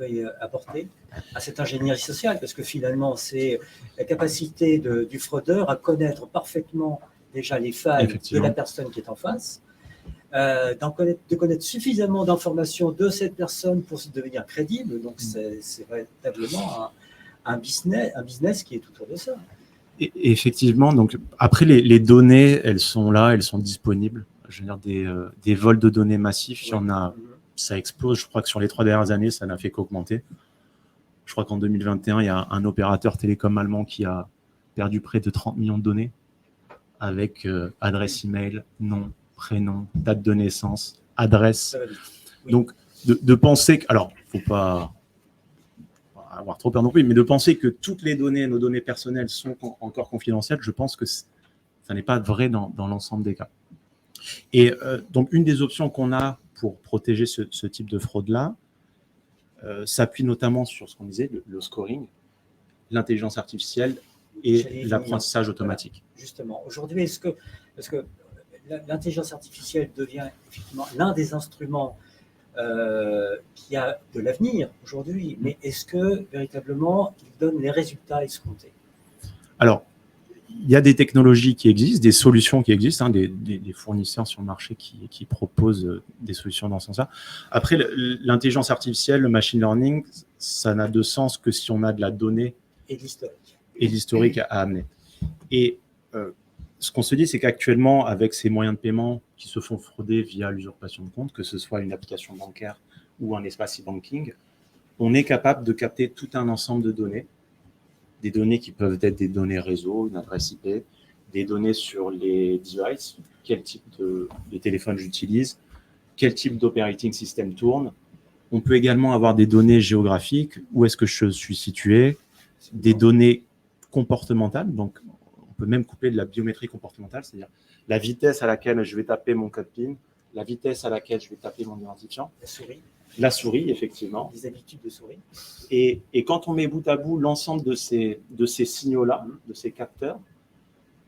y apporter à cette ingénierie sociale? Parce que finalement, c'est la capacité du fraudeur à connaître parfaitement déjà les failles de la personne qui est en face, de connaître suffisamment d'informations de cette personne pour devenir crédible. Donc, c'est véritablement un business qui est autour de ça. Et effectivement, donc après les données, elles sont là, elles sont disponibles. Je veux dire, des vols de données massifs, il y en a, ça explose. Je crois que sur les 3 dernières années, ça n'a fait qu'augmenter. Je crois qu'en 2021, il y a un opérateur télécom allemand qui a perdu près de 30 millions de données avec adresse email, nom, prénom, date de naissance, adresse. Oui. Donc, de penser que, alors, il ne faut pas avoir trop peur non plus, mais de penser que toutes les données, nos données personnelles sont encore confidentielles, je pense que ça n'est pas vrai dans l'ensemble des cas. Et donc, une des options qu'on a pour protéger ce type de fraude-là s'appuie notamment sur ce qu'on disait, le scoring, l'intelligence artificielle et l'apprentissage automatique. Justement, aujourd'hui, parce que l'intelligence artificielle devient effectivement l'un des instruments qui a de l'avenir aujourd'hui, mais est-ce que véritablement il donne les résultats escomptés? Alors, il y a des technologies qui existent, des solutions qui existent, des fournisseurs sur le marché qui proposent des solutions dans ce sens-là. Après, l'intelligence artificielle, le machine learning, ça n'a de sens que si on a de la donnée et de l'historique à amener. Et ce qu'on se dit, c'est qu'actuellement, avec ces moyens de paiement qui se font frauder via l'usurpation de compte, que ce soit une application bancaire ou un espace e-banking, on est capable de capter tout un ensemble de données, des données qui peuvent être des données réseau, une adresse IP, des données sur les devices, quel type de téléphone j'utilise, quel type d'operating system tourne. On peut également avoir des données géographiques, où est-ce que je suis situé, des données comportementales, donc on peut même couper de la biométrie comportementale, c'est-à-dire la vitesse à laquelle je vais taper mon code PIN, la vitesse à laquelle je vais taper mon identifiant. La souris, effectivement. Les habitudes de souris. Et quand on met bout à bout l'ensemble de ces signaux-là, de ces capteurs,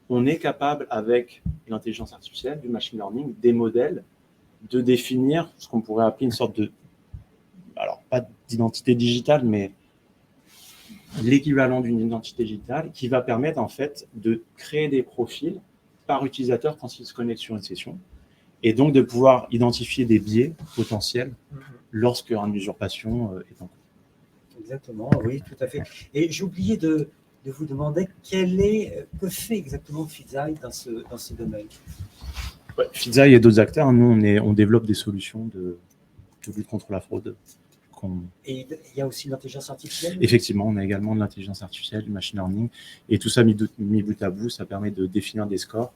on est capable, avec l'intelligence artificielle, du machine learning, des modèles, de définir ce qu'on pourrait appeler une sorte de, alors pas d'identité digitale, mais l'équivalent d'une identité digitale qui va permettre en fait de créer des profils par utilisateur quand il se connecte sur une session et donc de pouvoir identifier des biais potentiels lorsque une usurpation est en cours. Exactement, oui, tout à fait. Et j'ai oublié de vous demander que fait exactement Fidzaï dans ce domaine. Fidzaï et d'autres acteurs, nous on développe des solutions de lutte contre la fraude Et il y a aussi l'intelligence artificielle. Effectivement, on a également de l'intelligence artificielle, du machine learning, et tout ça mis bout à bout, ça permet de définir des scores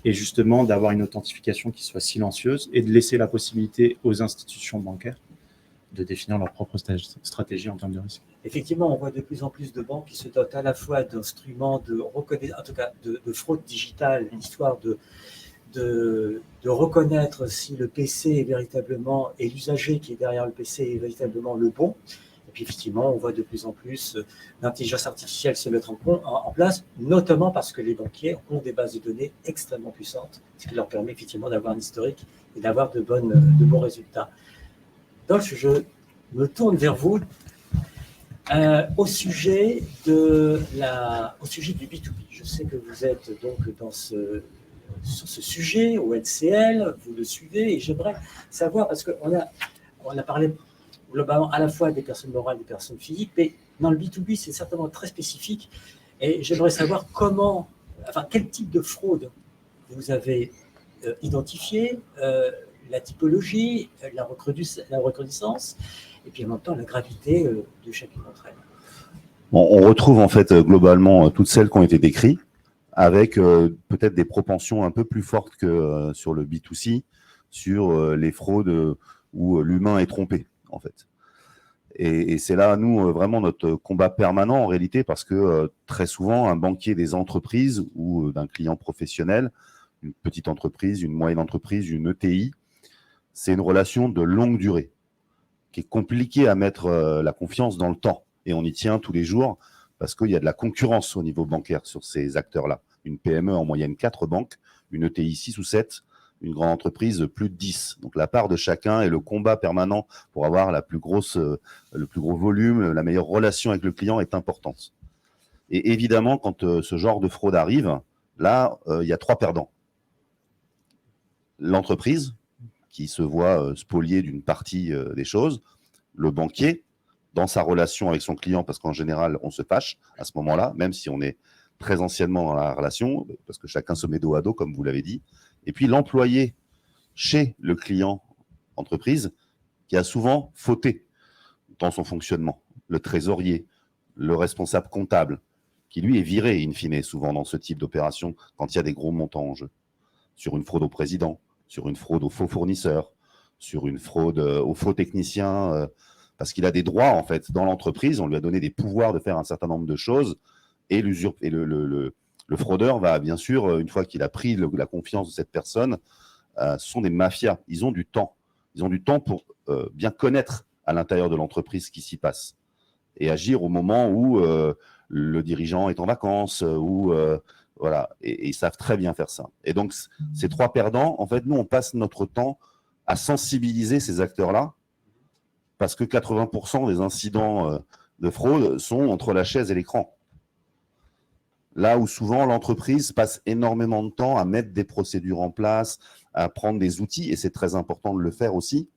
et justement d'avoir une authentification qui soit silencieuse et de laisser la possibilité aux institutions bancaires de définir leur propre stratégie en termes de risque. Effectivement, on voit de plus en plus de banques qui se dotent à la fois d'instruments de reconnaissance, en tout cas de fraude digitale, histoire de reconnaître si le PC est véritablement, et l'usager qui est derrière le PC est véritablement le bon. Et puis effectivement, on voit de plus en plus l'intelligence artificielle se mettre en place, notamment parce que les banquiers ont des bases de données extrêmement puissantes, ce qui leur permet effectivement d'avoir un historique et d'avoir de bons résultats. Dolph, je me tourne vers vous au sujet du B2B. Je sais que vous êtes donc sur ce sujet au LCL, vous le suivez, et j'aimerais savoir, parce qu'on a parlé globalement à la fois des personnes morales et des personnes physiques, mais dans le B2B, c'est certainement très spécifique, et j'aimerais savoir quel type de fraude vous avez identifié, la typologie, la recrudescence, et puis en même temps la gravité de chacune d'entre elles. Bon, on retrouve en fait globalement toutes celles qui ont été décrites, avec peut-être des propensions un peu plus fortes que sur le B2C, sur les fraudes où l'humain est trompé, en fait. Et c'est là, nous, vraiment notre combat permanent, en réalité, parce que très souvent, un banquier des entreprises ou d'un client professionnel, une petite entreprise, une moyenne entreprise, une ETI, c'est une relation de longue durée, qui est compliquée à mettre la confiance dans le temps. Et on y tient tous les jours, parce qu'il y a de la concurrence au niveau bancaire sur ces acteurs-là. Une PME en moyenne 4 banques, une ETI 6 ou 7, une grande entreprise plus de 10. Donc la part de chacun et le combat permanent pour avoir le plus gros volume, la meilleure relation avec le client est importante. Et évidemment, quand ce genre de fraude arrive, là, il y a 3 perdants. L'entreprise, qui se voit spoliée d'une partie des choses, le banquier, dans sa relation avec son client, parce qu'en général, on se fâche à ce moment-là, même si on est très anciennement dans la relation, parce que chacun se met dos à dos, comme vous l'avez dit. Et puis l'employé chez le client entreprise, qui a souvent fauté dans son fonctionnement. Le trésorier, le responsable comptable, qui lui est viré, in fine, souvent dans ce type d'opération, quand il y a des gros montants en jeu. Sur une fraude au président, sur une fraude aux faux fournisseurs, sur une fraude aux faux techniciens, parce qu'il a des droits, en fait, dans l'entreprise. On lui a donné des pouvoirs de faire un certain nombre de choses. Et le fraudeur va, bien sûr, une fois qu'il a pris la confiance de cette personne, ce sont des mafias. Ils ont du temps. Ils ont du temps pour bien connaître à l'intérieur de l'entreprise ce qui s'y passe et agir au moment où le dirigeant est en vacances, voilà. Et ils savent très bien faire ça. Et donc, ces 3 perdants, en fait, nous, on passe notre temps à sensibiliser ces acteurs-là, parce que 80% des incidents de fraude sont entre la chaise et l'écran. Là où souvent l'entreprise passe énormément de temps à mettre des procédures en place, à prendre des outils, et c'est très important de le faire aussi,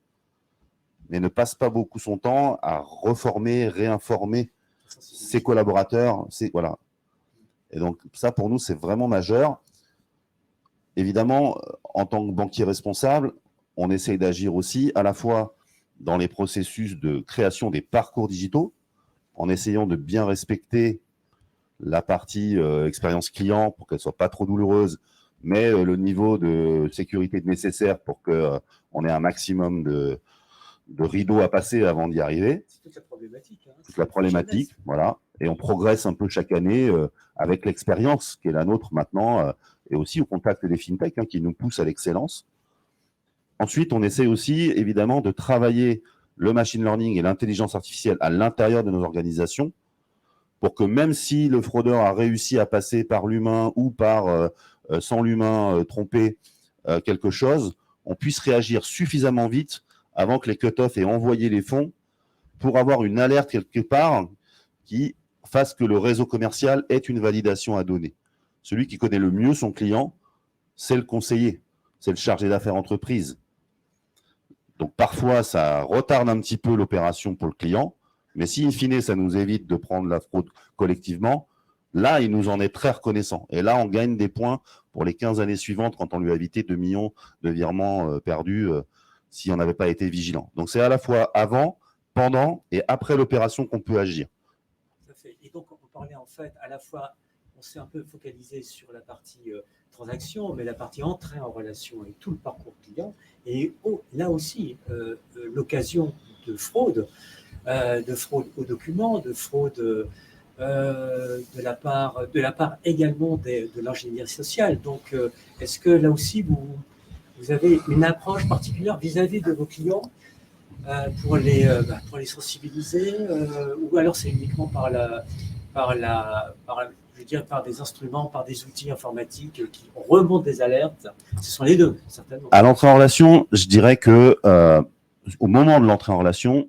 mais ne passe pas beaucoup son temps à reformer, réinformer ses collaborateurs. Voilà. Et donc ça, pour nous, c'est vraiment majeur. Évidemment, en tant que banquier responsable, on essaye d'agir aussi à la fois dans les processus de création des parcours digitaux, en essayant de bien respecter la partie expérience client pour qu'elle ne soit pas trop douloureuse, mais le niveau de sécurité nécessaire pour qu'on ait un maximum de rideaux à passer avant d'y arriver. C'est toute la problématique. Toute la problématique, voilà. Et on progresse un peu chaque année avec l'expérience qui est la nôtre maintenant, et aussi au contact des fintechs qui nous poussent à l'excellence. Ensuite, on essaie aussi, évidemment, de travailler le machine learning et l'intelligence artificielle à l'intérieur de nos organisations pour que même si le fraudeur a réussi à passer par l'humain ou par, sans l'humain, tromper quelque chose, on puisse réagir suffisamment vite avant que les cut-off aient envoyé les fonds pour avoir une alerte quelque part qui fasse que le réseau commercial ait une validation à donner. Celui qui connaît le mieux son client, c'est le conseiller, c'est le chargé d'affaires entreprise. Donc parfois, ça retarde un petit peu l'opération pour le client, mais si in fine, ça nous évite de prendre la fraude collectivement, là, il nous en est très reconnaissant. Et là, on gagne des points pour les 15 années suivantes quand on lui a évité 2 millions de virements perdus si on n'avait pas été vigilant. Donc c'est à la fois avant pendant et après l'opération qu'on peut agir. Tout à fait. Et donc, on parlait en fait à la fois, on s'est un peu focalisé sur la partie transaction, mais la partie entrée en relation et tout le parcours client. Et là aussi, l'occasion de fraude aux documents, de fraude de la part également de l'ingénierie sociale. Donc, est-ce que là aussi, vous avez une approche particulière vis-à-vis de vos clients pour les sensibiliser ou alors c'est uniquement je veux dire, par des instruments, par des outils informatiques qui remontent des alertes? Ce sont les deux, certainement. À l'entrée en relation, je dirais que au moment de l'entrée en relation,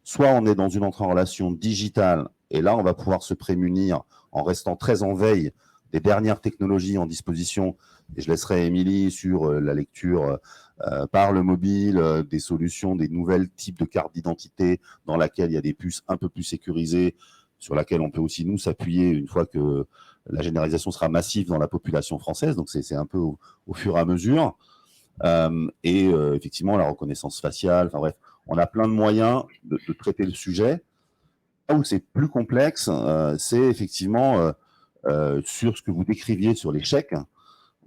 soit on est dans une entrée en relation digitale, et là, on va pouvoir se prémunir en restant très en veille des dernières technologies en disposition. Et je laisserai Émilie sur la lecture par le mobile, des solutions, des nouvelles types de cartes d'identité dans laquelle il y a des puces un peu plus sécurisées, sur laquelle on peut aussi nous s'appuyer une fois que la généralisation sera massive dans la population française. Donc, c'est un peu au fur et à mesure. Effectivement, la reconnaissance faciale, enfin bref, on a plein de moyens de traiter le sujet. Là où c'est plus complexe, c'est effectivement sur ce que vous décriviez sur les chèques.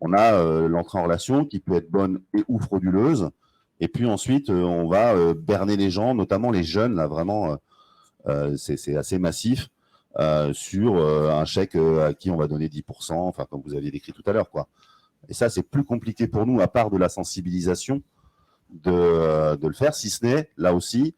On a l'entrée en relation qui peut être bonne et ou frauduleuse. Et puis ensuite, on va berner les gens, notamment les jeunes, là vraiment, c'est assez massif, sur un chèque à qui on va donner 10%, enfin comme vous aviez décrit tout à l'heure, quoi. Et ça, c'est plus compliqué pour nous, à part de la sensibilisation, de le faire, si ce n'est, là aussi,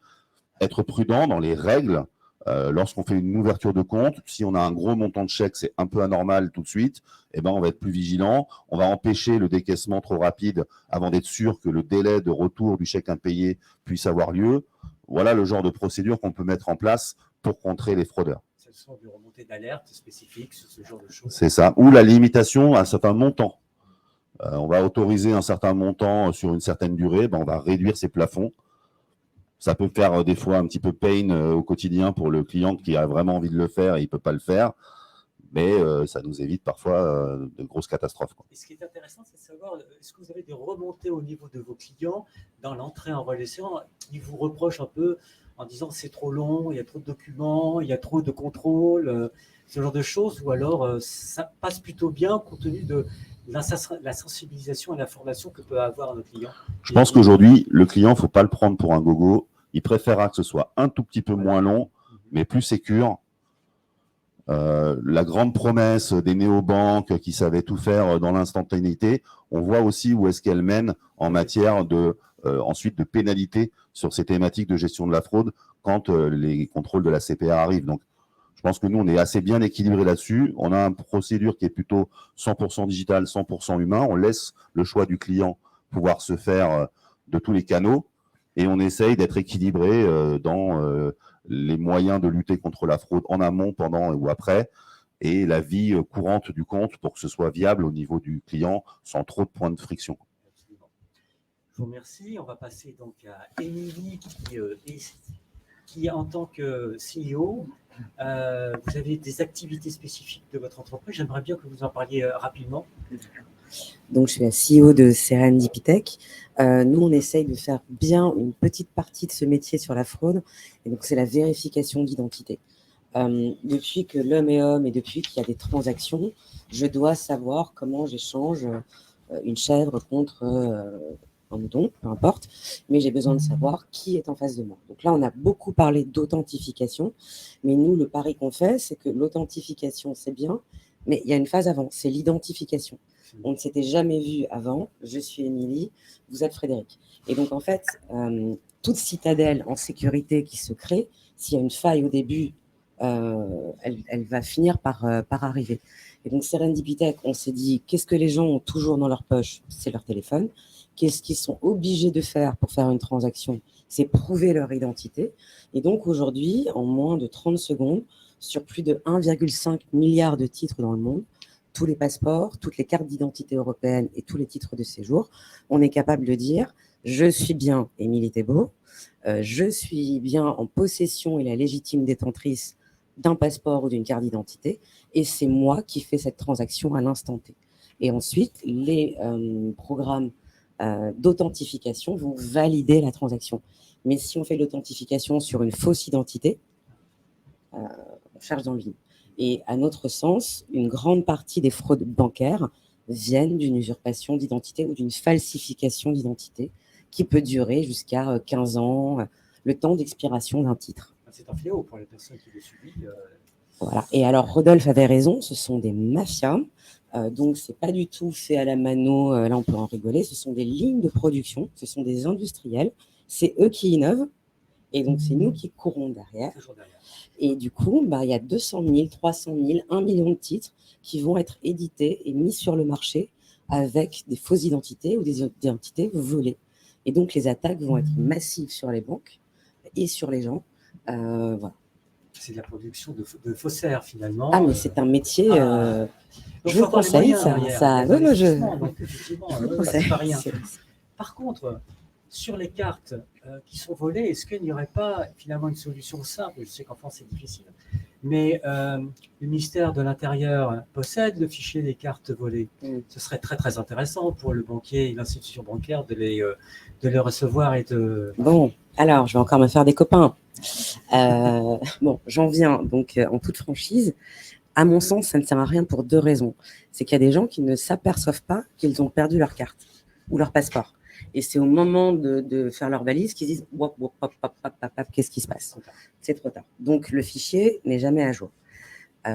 être prudent dans les règles. Lorsqu'on fait une ouverture de compte, si on a un gros montant de chèque, c'est un peu anormal tout de suite, eh ben, on va être plus vigilant, on va empêcher le décaissement trop rapide avant d'être sûr que le délai de retour du chèque impayé puisse avoir lieu. Voilà le genre de procédure qu'on peut mettre en place pour contrer les fraudeurs. Ce sont des remontées d'alerte spécifiques sur ce genre de choses. C'est ça, ou la limitation à un certain montant. On va autoriser un certain montant sur une certaine durée, ben, on va réduire ces plafonds. Ça peut faire des fois un petit peu pain au quotidien pour le client qui a vraiment envie de le faire et il ne peut pas le faire. Mais ça nous évite parfois de grosses catastrophes, quoi. Et ce qui est intéressant, c'est de savoir, est-ce que vous avez des remontées au niveau de vos clients dans l'entrée en relation qui vous reprochent un peu en disant c'est trop long, il y a trop de documents, il y a trop de contrôles, ce genre de choses, ou alors ça passe plutôt bien compte tenu de la sensibilisation et l'information que peut avoir nos clients? Je pense qu'aujourd'hui, le client, il ne faut pas le prendre pour un gogo. Il préférera que ce soit un tout petit peu moins long, mais plus sécure. La grande promesse des néobanques qui savaient tout faire dans l'instantanéité, on voit aussi où est-ce qu'elle mène en matière ensuite de pénalité sur ces thématiques de gestion de la fraude quand les contrôles de la CPR arrivent. Donc, je pense que nous, on est assez bien équilibré là-dessus. On a une procédure qui est plutôt 100% digitale, 100% humain. On laisse le choix du client pouvoir se faire de tous les canaux et on essaye d'être équilibré dans les moyens de lutter contre la fraude en amont, pendant ou après, et la vie courante du compte pour que ce soit viable au niveau du client sans trop de points de friction. Absolument. Je vous remercie. On va passer donc à Émilie qui en tant que CEO, vous avez des activités spécifiques de votre entreprise. J'aimerais bien que vous en parliez rapidement. Donc, je suis la CEO de Serendipitech. Nous, on essaye de faire bien une petite partie de ce métier sur la fraude. Et donc, c'est la vérification d'identité. Depuis que l'homme est homme et depuis qu'il y a des transactions, je dois savoir comment j'échange une chèvre contre un mouton, peu importe. Mais j'ai besoin de savoir qui est en face de moi. Donc là, on a beaucoup parlé d'authentification. Mais nous, le pari qu'on fait, c'est que l'authentification, c'est bien. Mais il y a une phase avant, c'est l'identification. On ne s'était jamais vu avant. Je suis Émilie, vous êtes Frédéric. Et donc, en fait, toute citadelle en sécurité qui se crée, s'il y a une faille au début, elle va finir par arriver. Et donc, Serendipitech, on s'est dit, qu'est-ce que les gens ont toujours dans leur poche? C'est leur téléphone. Qu'est-ce qu'ils sont obligés de faire pour faire une transaction? C'est prouver leur identité. Et donc, aujourd'hui, en moins de 30 secondes, sur plus de 1,5 milliard de titres dans le monde, tous les passeports, toutes les cartes d'identité européennes et tous les titres de séjour, on est capable de dire « Je suis bien Émilie Thébault, je suis bien en possession et la légitime détentrice d'un passeport ou d'une carte d'identité et c'est moi qui fais cette transaction à l'instant T. » Et ensuite, les programmes d'authentification vont valider la transaction. Mais si on fait de l'authentification sur une fausse identité, on cherche dans le vide. Et à notre sens, une grande partie des fraudes bancaires viennent d'une usurpation d'identité ou d'une falsification d'identité qui peut durer jusqu'à 15 ans, le temps d'expiration d'un titre. C'est un fléau pour les personnes qui le subissent. Voilà. Et alors, Rodolphe avait raison, ce sont des mafias. Donc, ce n'est pas du tout fait à la mano, là on peut en rigoler, ce sont des lignes de production, ce sont des industriels, c'est eux qui innovent, et donc c'est nous qui courons derrière. Et du coup, il y a 200 000, 300 000, 1 million de titres qui vont être édités et mis sur le marché avec des fausses identités ou des identités volées. Et donc, les attaques vont être massives sur les banques et sur les gens. Voilà. C'est de la production de faussaires, finalement. Ah, mais c'est un métier... Donc, je vous conseille ça. Oui, je c'est pas rien. Par contre, sur les cartes qui sont volées, est-ce qu'il n'y aurait pas finalement une solution simple? Je sais qu'en France c'est difficile, mais le ministère de l'Intérieur possède le fichier des cartes volées. Ce serait très très intéressant pour le banquier et l'institution bancaire de les recevoir et de... Bon, alors je vais encore me faire des copains. Bon, j'en viens donc en toute franchise. À mon sens, ça ne sert à rien pour 2 raisons. C'est qu'il y a des gens qui ne s'aperçoivent pas qu'ils ont perdu leur carte ou leur passeport. Et c'est au moment de faire leur valise qu'ils disent qu'est-ce qui se passe? C'est trop tard. Donc, le fichier n'est jamais à jour. Et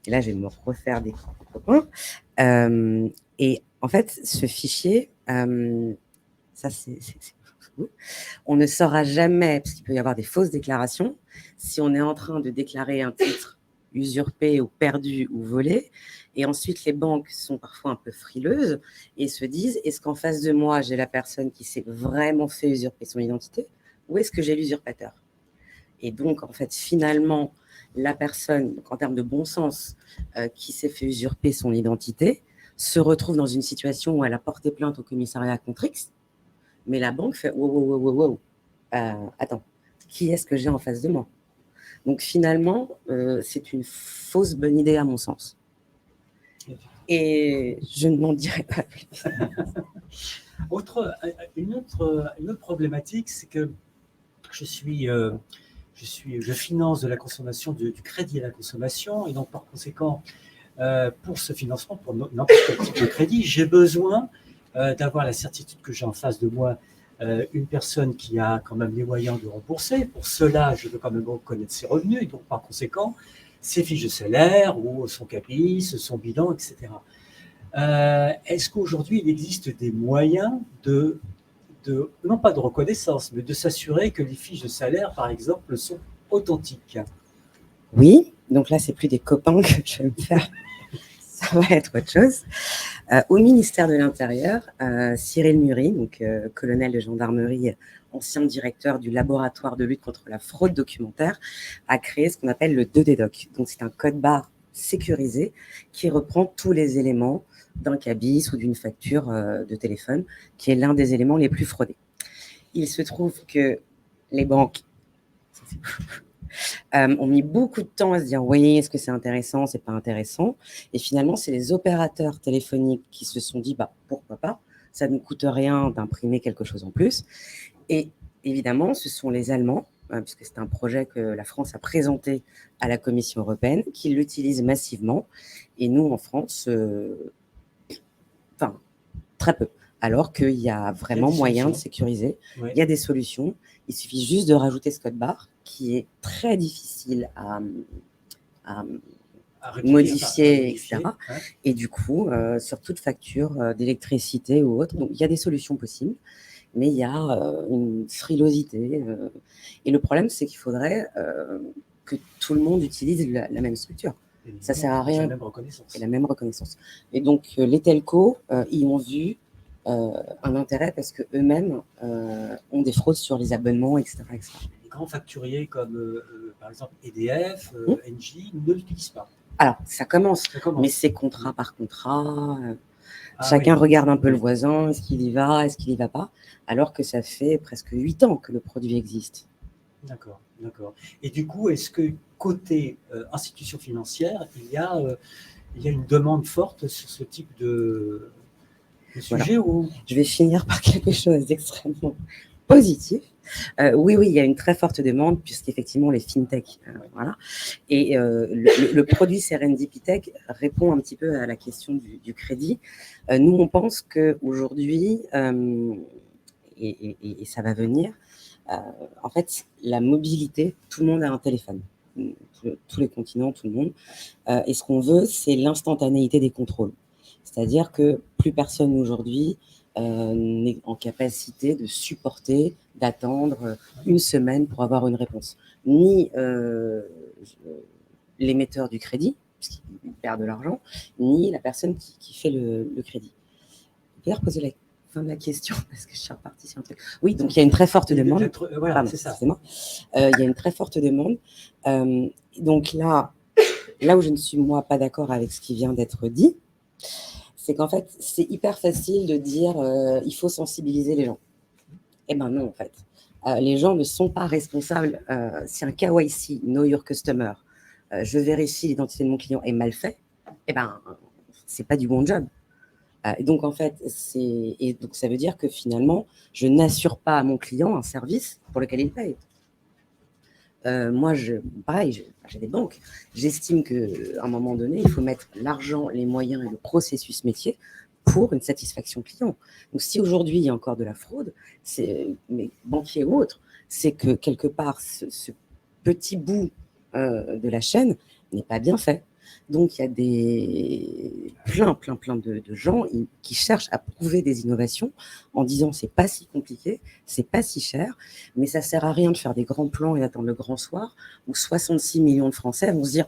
là, je vais me refaire des copains. Et en fait, ce fichier, ça, c'est on ne saura jamais, parce qu'il peut y avoir des fausses déclarations, si on est en train de déclarer un titre usurpé ou perdu ou volé. Et ensuite, les banques sont parfois un peu frileuses et se disent, est-ce qu'en face de moi, j'ai la personne qui s'est vraiment fait usurper son identité ou est-ce que j'ai l'usurpateur? Et donc, en fait, finalement, la personne, donc en termes de bon sens, qui s'est fait usurper son identité, se retrouve dans une situation où elle a porté plainte au commissariat contre X, mais la banque fait wow, attends, qui est-ce que j'ai en face de moi? Donc finalement, c'est une fausse bonne idée à mon sens. Et je ne m'en dirai pas plus. Une autre problématique, c'est que je finance de la consommation, du crédit à la consommation, et donc par conséquent, pour ce financement, pour n'importe quel type de crédit, j'ai besoin d'avoir la certitude que j'ai en face de moi une personne qui a quand même les moyens de rembourser. Pour cela, je veux quand même connaître ses revenus, et donc par conséquent, ses fiches de salaire ou son CAPIS, son bilan, etc. Est-ce qu'aujourd'hui, il existe des moyens non pas de reconnaissance, mais de s'assurer que les fiches de salaire, par exemple, sont authentiques? Oui, donc là, c'est plus des copains que je vais me faire. Ça va être autre chose. Au ministère de l'Intérieur, Cyril Muri, donc colonel de gendarmerie, ancien directeur du laboratoire de lutte contre la fraude documentaire, a créé ce qu'on appelle le 2D-Doc. Donc, c'est un code-barre sécurisé qui reprend tous les éléments d'un CABIS ou d'une facture de téléphone, qui est l'un des éléments les plus fraudés. Il se trouve que les banques ont mis beaucoup de temps à se dire oui, est-ce que c'est intéressant, c'est pas intéressant, et finalement c'est les opérateurs téléphoniques qui se sont dit pourquoi pas, ça ne coûte rien d'imprimer quelque chose en plus. Et évidemment ce sont les Allemands, puisque c'est un projet que la France a présenté à la Commission européenne, qui l'utilisent massivement, et nous en France très peu, alors qu'il y a vraiment moyen de sécuriser. Oui. Il y a des solutions, il suffit juste de rajouter ce code barre qui est très difficile à modifier, etc. Ouais. Et du coup, sur toute facture d'électricité ou autre, donc il y a des solutions possibles, mais il y a une frilosité. Et le problème, c'est qu'il faudrait que tout le monde utilise la même structure. Ça ne sert à rien. Et la même reconnaissance. Et donc, les telcos, ils ont vu un intérêt parce qu'eux-mêmes ont des fraudes sur les abonnements, etc. etc. Les grands facturiers comme, par exemple, EDF, Engie, ne l'utilisent pas. Alors, ça commence. Mais c'est contrat par contrat. Chacun regarde un peu le voisin, est-ce qu'il y va, est-ce qu'il n'y va pas, alors que ça fait presque 8 ans que le produit existe. D'accord. Et du coup, est-ce que côté institution financière, il y a une demande forte sur ce type de le sujet ou... Je vais finir par quelque chose d'extrêmement positif. Oui, il y a une très forte demande, puisqu'effectivement, les fintech, voilà. Et le produit Serendipitech répond un petit peu à la question du crédit. Nous, on pense qu'aujourd'hui, et ça va venir, en fait, la mobilité, tout le monde a un téléphone. Tous les continents, tout le monde. Et ce qu'on veut, c'est l'instantanéité des contrôles. C'est-à-dire que plus personne aujourd'hui n'est en capacité de supporter, d'attendre une semaine pour avoir une réponse. Ni l'émetteur du crédit, puisqu'il perd de l'argent, ni la personne qui fait le crédit. Vous pouvez reposer la fin de la question, parce que je suis repartie sur un truc. Oui, donc il y a une très forte demande. Voilà, Pardon, c'est ça. Il y a une très forte demande. Donc là où je ne suis, moi, pas d'accord avec ce qui vient d'être dit, c'est qu'en fait, c'est hyper facile de dire il faut sensibiliser les gens. Eh ben non, en fait. Les gens ne sont pas responsables. Si un KYC, Know Your Customer, je vérifie l'identité de mon client, est mal fait, eh ben, c'est pas du bon job. Et donc, en fait, donc ça veut dire que finalement, je n'assure pas à mon client un service pour lequel il paye. Moi, pareil, j'ai des banques. J'estime qu'à un moment donné, il faut mettre l'argent, les moyens et le processus métier pour une satisfaction client. Donc, si aujourd'hui, il y a encore de la fraude, mais banquiers ou autres, c'est que quelque part, ce petit bout de la chaîne n'est pas bien fait. Donc, il y a plein de gens qui cherchent à prouver des innovations en disant c'est pas si compliqué, c'est pas si cher, mais ça sert à rien de faire des grands plans et d'attendre le grand soir où 66 millions de Français vont se dire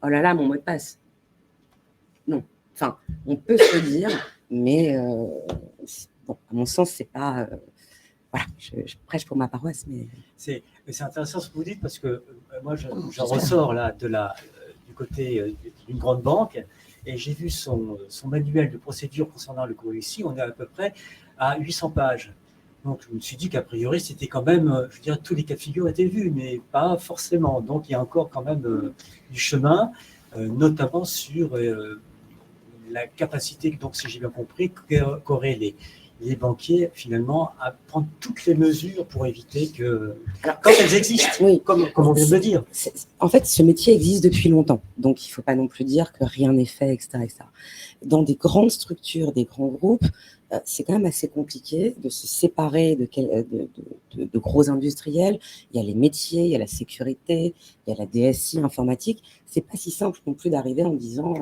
oh là là, mon mot de passe. Non. Enfin, on peut se le dire, mais bon, à mon sens, c'est pas. Voilà, je prêche pour ma paroisse, mais. C'est intéressant ce que vous dites parce que moi, je ressors là du côté d'une grande banque et j'ai vu son manuel de procédure concernant le KYC. On est à peu près à 800 pages. Donc, je me suis dit qu'a priori, c'était quand même, je veux dire, tous les cas de figure étaient vus, mais pas forcément. Donc, il y a encore quand même du chemin, notamment sur la capacité, donc si j'ai bien compris, qu'auraient les banquiers finalement à prendre toutes les mesures pour éviter que, quand elles existent, oui, comme on vient de le dire. En fait, ce métier existe depuis longtemps, donc il ne faut pas non plus dire que rien n'est fait, etc., etc. Dans des grandes structures, des grands groupes, c'est quand même assez compliqué de se séparer de gros industriels. Il y a les métiers, il y a la sécurité, il y a la DSI informatique. C'est pas si simple non plus d'arriver en disant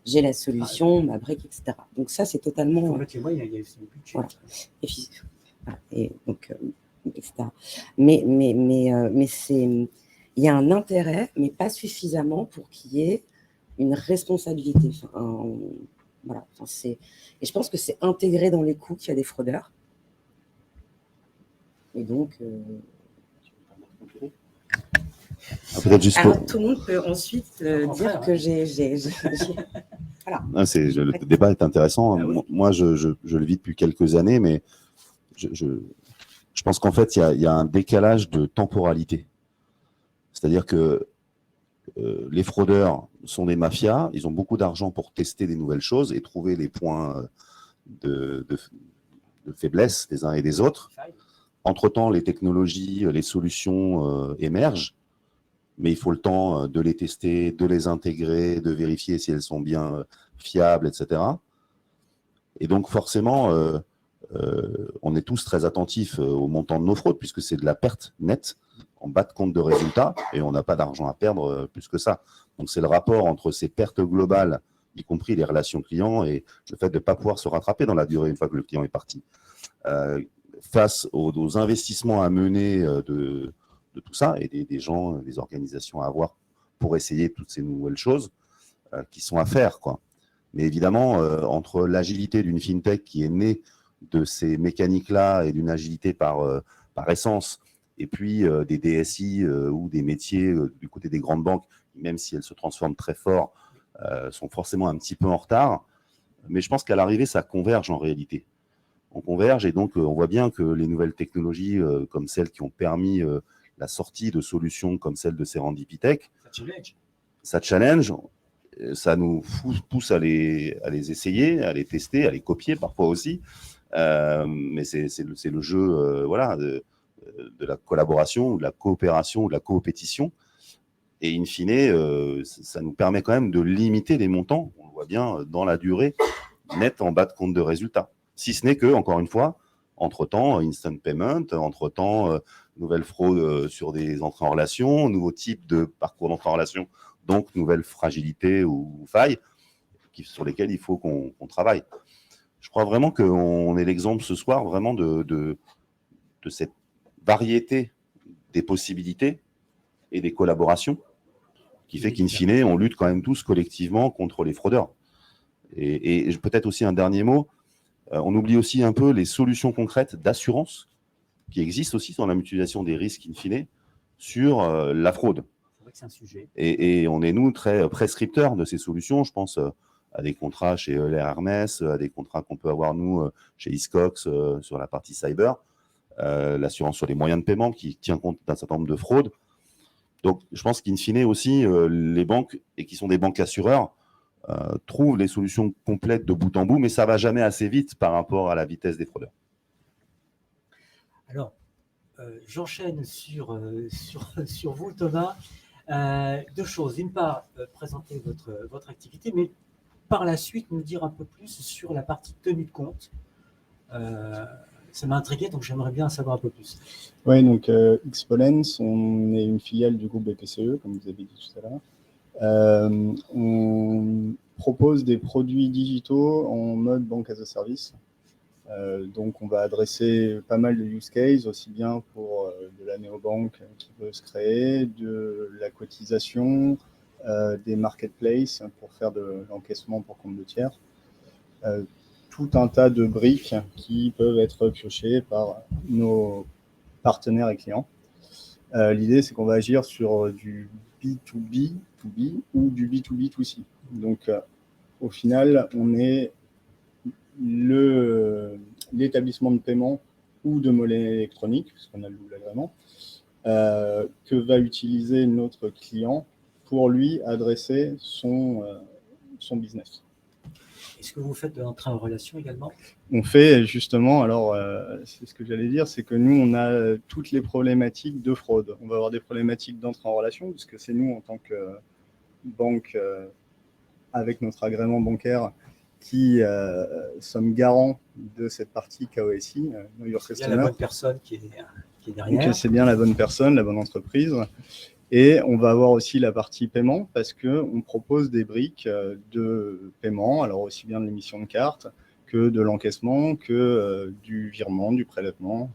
j'ai la solution, ma brique, etc. Donc ça, c'est totalement. Il faut mettre les moyens, il y a aussi le budget. Voilà. Et puis, et donc, etc. Mais c'est, il y a un intérêt, mais pas suffisamment pour qu'il y ait une responsabilité. Voilà. Et je pense que c'est intégré dans les coûts qu'il y a des fraudeurs. Et donc. Peut-être juste alors, tout le monde peut ensuite dire que j'ai. Voilà. Le débat est intéressant. Ah oui. Moi, je le vis depuis quelques années, mais je pense qu'en fait, il y a un décalage de temporalité. C'est-à-dire que les fraudeurs sont des mafias, ils ont beaucoup d'argent pour tester des nouvelles choses et trouver les points de faiblesse des uns et des autres. Entre-temps, les technologies, les solutions émergent, mais il faut le temps de les tester, de les intégrer, de vérifier si elles sont bien fiables, etc. Et donc, forcément, on est tous très attentifs au montant de nos fraudes, puisque c'est de la perte nette en bas de compte de résultats, et on n'a pas d'argent à perdre plus que ça. Donc, c'est le rapport entre ces pertes globales, y compris les relations clients, et le fait de ne pas pouvoir se rattraper dans la durée une fois que le client est parti. Face aux investissements à mener de tout ça, et des gens, des organisations à avoir pour essayer toutes ces nouvelles choses qui sont à faire, quoi. Mais évidemment, entre l'agilité d'une fintech qui est née de ces mécaniques-là et d'une agilité par essence, et puis des DSI ou des métiers du côté des grandes banques, même si elles se transforment très fort, sont forcément un petit peu en retard. Mais je pense qu'à l'arrivée, ça converge en réalité. On converge et donc on voit bien que les nouvelles technologies comme celles qui ont permis la sortie de solutions comme celle de Serendipitech, ça challenge. ça nous pousse à les essayer, à les tester, à les copier parfois aussi. Mais c'est le jeu voilà, de la collaboration, de la coopération, de la coopétition. Et in fine, ça nous permet quand même de limiter les montants, on le voit bien, dans la durée, net en bas de compte de résultats. Si ce n'est que, encore une fois, entre-temps, instant payment, entre-temps, nouvelle fraude sur des entrées en relation, nouveau type de parcours d'entrée en relation, donc nouvelles fragilités ou failles sur lesquelles il faut qu'on travaille. Je crois vraiment qu'on est l'exemple ce soir vraiment de cette variété des possibilités et des collaborations qui fait qu'in fine, on lutte quand même tous collectivement contre les fraudeurs. Et peut-être aussi un dernier mot, on oublie aussi un peu les solutions concrètes d'assurance qui existent aussi dans la mutualisation des risques in fine sur la fraude. C'est vrai que c'est un sujet. Et on est, nous, très prescripteurs de ces solutions. Je pense à des contrats chez Euler Hermès, à des contrats qu'on peut avoir, nous, chez Hiscox sur la partie cyber, l'assurance sur les moyens de paiement qui tient compte d'un certain nombre de fraudes. Donc, je pense qu'in fine aussi, les banques, et qui sont des banques assureurs, trouvent les solutions complètes de bout en bout, mais ça ne va jamais assez vite par rapport à la vitesse des fraudeurs. Alors, j'enchaîne sur vous, Thomas. Deux choses. D'une part, présenter votre activité, mais par la suite, nous dire un peu plus sur la partie tenue de compte. Ça m'a intrigué, donc j'aimerais bien en savoir un peu plus. Oui, donc Xpolens, on est une filiale du groupe BPCE, comme vous avez dit tout à l'heure. On propose des produits digitaux en mode banque as a service. Donc on va adresser pas mal de use cases, aussi bien pour de la néobanque qui peut se créer, de la cotisation, des marketplaces pour faire de l'encaissement pour compte de tiers. Tout un tas de briques qui peuvent être piochées par nos partenaires et clients. L'idée, c'est qu'on va agir sur du B2B ou du B2B2C. Donc, au final, on est l'établissement de paiement ou de monnaie électronique, puisqu'on a le double agrément, que va utiliser notre client pour lui adresser son business. Est-ce que vous faites de l'entrée en relation également? On fait justement, alors c'est ce que j'allais dire, c'est que nous, on a toutes les problématiques de fraude. On va avoir des problématiques d'entrée en relation, puisque c'est nous, en tant que banque, avec notre agrément bancaire, qui sommes garants de cette partie KYC. C'est bien la bonne personne qui est derrière. Donc, c'est bien la bonne personne, la bonne entreprise. Et on va avoir aussi la partie paiement parce qu'on propose des briques de paiement, alors aussi bien de l'émission de carte que de l'encaissement, que du virement, du prélèvement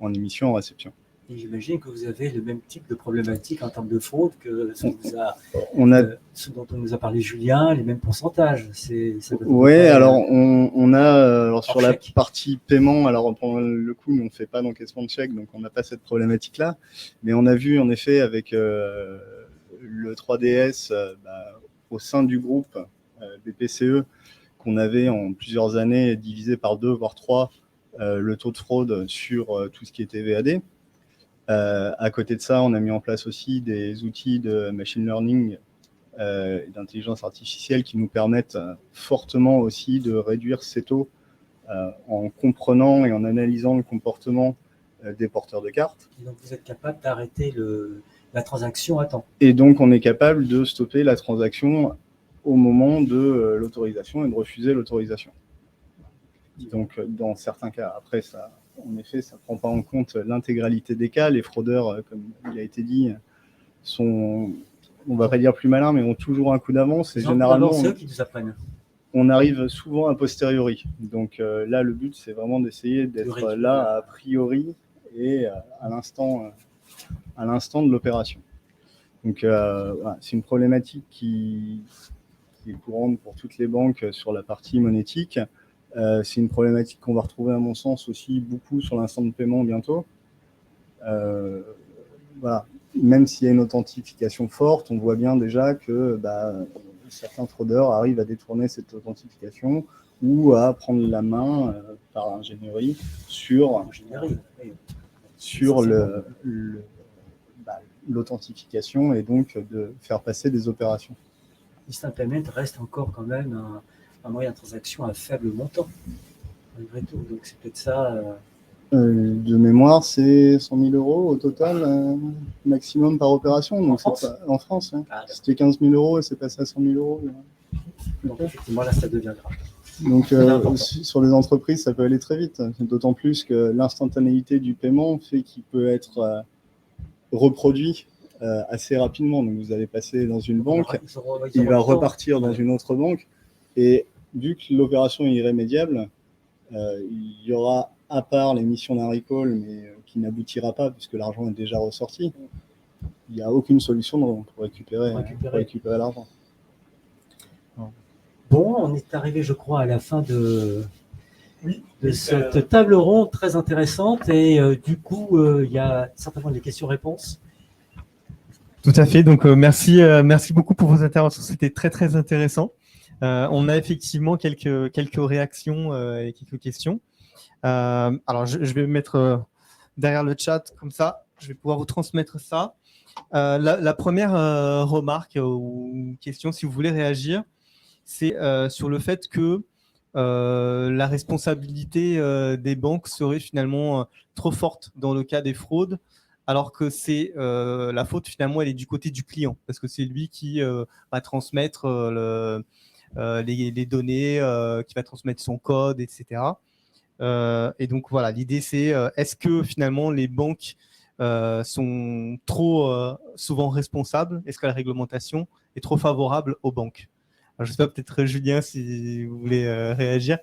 en émission, en réception. Et j'imagine que vous avez le même type de problématique en termes de fraude que ce dont on nous a parlé Julien, les mêmes pourcentages. Oui, alors on a alors sur la partie paiement, alors pour le coup, nous on ne fait pas d'encaissement de chèque, donc on n'a pas cette problématique-là. Mais on a vu en effet avec le 3DS au sein du groupe BPCE qu'on avait en plusieurs années divisé par 2 voire 3 le taux de fraude sur tout ce qui était VAD. À côté de ça, on a mis en place aussi des outils de machine learning et d'intelligence artificielle qui nous permettent fortement aussi de réduire ces taux en comprenant et en analysant le comportement des porteurs de cartes. Et donc vous êtes capable d'arrêter la transaction à temps. Et donc on est capable de stopper la transaction au moment de l'autorisation et de refuser l'autorisation. Donc dans certains cas, après ça... En effet, ça ne prend pas en compte l'intégralité des cas. Les fraudeurs, comme il a été dit, sont, on ne va pas dire plus malins, mais ont toujours un coup d'avance. Et généralement, c'est eux qui nous apprennent. On arrive souvent a posteriori. Donc là, le but, c'est vraiment d'essayer d'être là a priori et à l'instant de l'opération. Donc voilà, c'est une problématique qui est courante pour toutes les banques sur la partie monétique. C'est une problématique qu'on va retrouver à mon sens aussi beaucoup sur l'instant de paiement bientôt. Voilà. Même s'il y a une authentification forte, on voit bien déjà que certains fraudeurs arrivent à détourner cette authentification ou à prendre la main par ingénierie sur l'authentification et donc de faire passer des opérations. Instant Payment reste encore quand même un moyen de transaction à faible montant, malgré tout. Donc c'est peut-être ça. De mémoire, c'est 100 000 euros au total, maximum par opération. Donc France en France, hein. Ah, C'était 15 000 euros et c'est passé à 100 000 euros. donc effectivement, là, ça devient grave. Donc important. sur les entreprises, ça peut aller très vite. D'autant plus que l'instantanéité du paiement fait qu'il peut être reproduit assez rapidement. Donc vous allez passer dans une banque, il va repartir dans une autre banque. Et vu que l'opération est irrémédiable, il y aura, à part l'émission d'un recall, mais qui n'aboutira pas puisque l'argent est déjà ressorti, il n'y a aucune solution pour récupérer l'argent. Bon, on est arrivé, je crois, à la fin de cette table ronde très intéressante. Et du coup, il y a certainement des questions-réponses. Tout à fait. Donc, merci beaucoup pour vos interventions. C'était très, très intéressant. On a effectivement quelques réactions et quelques questions. Alors, je vais me mettre derrière le chat, comme ça, je vais pouvoir vous transmettre ça. La première remarque ou question, si vous voulez réagir, c'est sur le fait que la responsabilité des banques serait finalement trop forte dans le cas des fraudes, alors que c'est la faute, finalement, elle est du côté du client, parce que c'est lui qui va transmettre les données, qui va transmettre son code, etc. Et donc, voilà, l'idée, c'est est-ce que, finalement, les banques sont trop souvent responsables? Est-ce que la réglementation est trop favorable aux banques? Alors, je ne sais pas, peut-être Julien, si vous voulez réagir.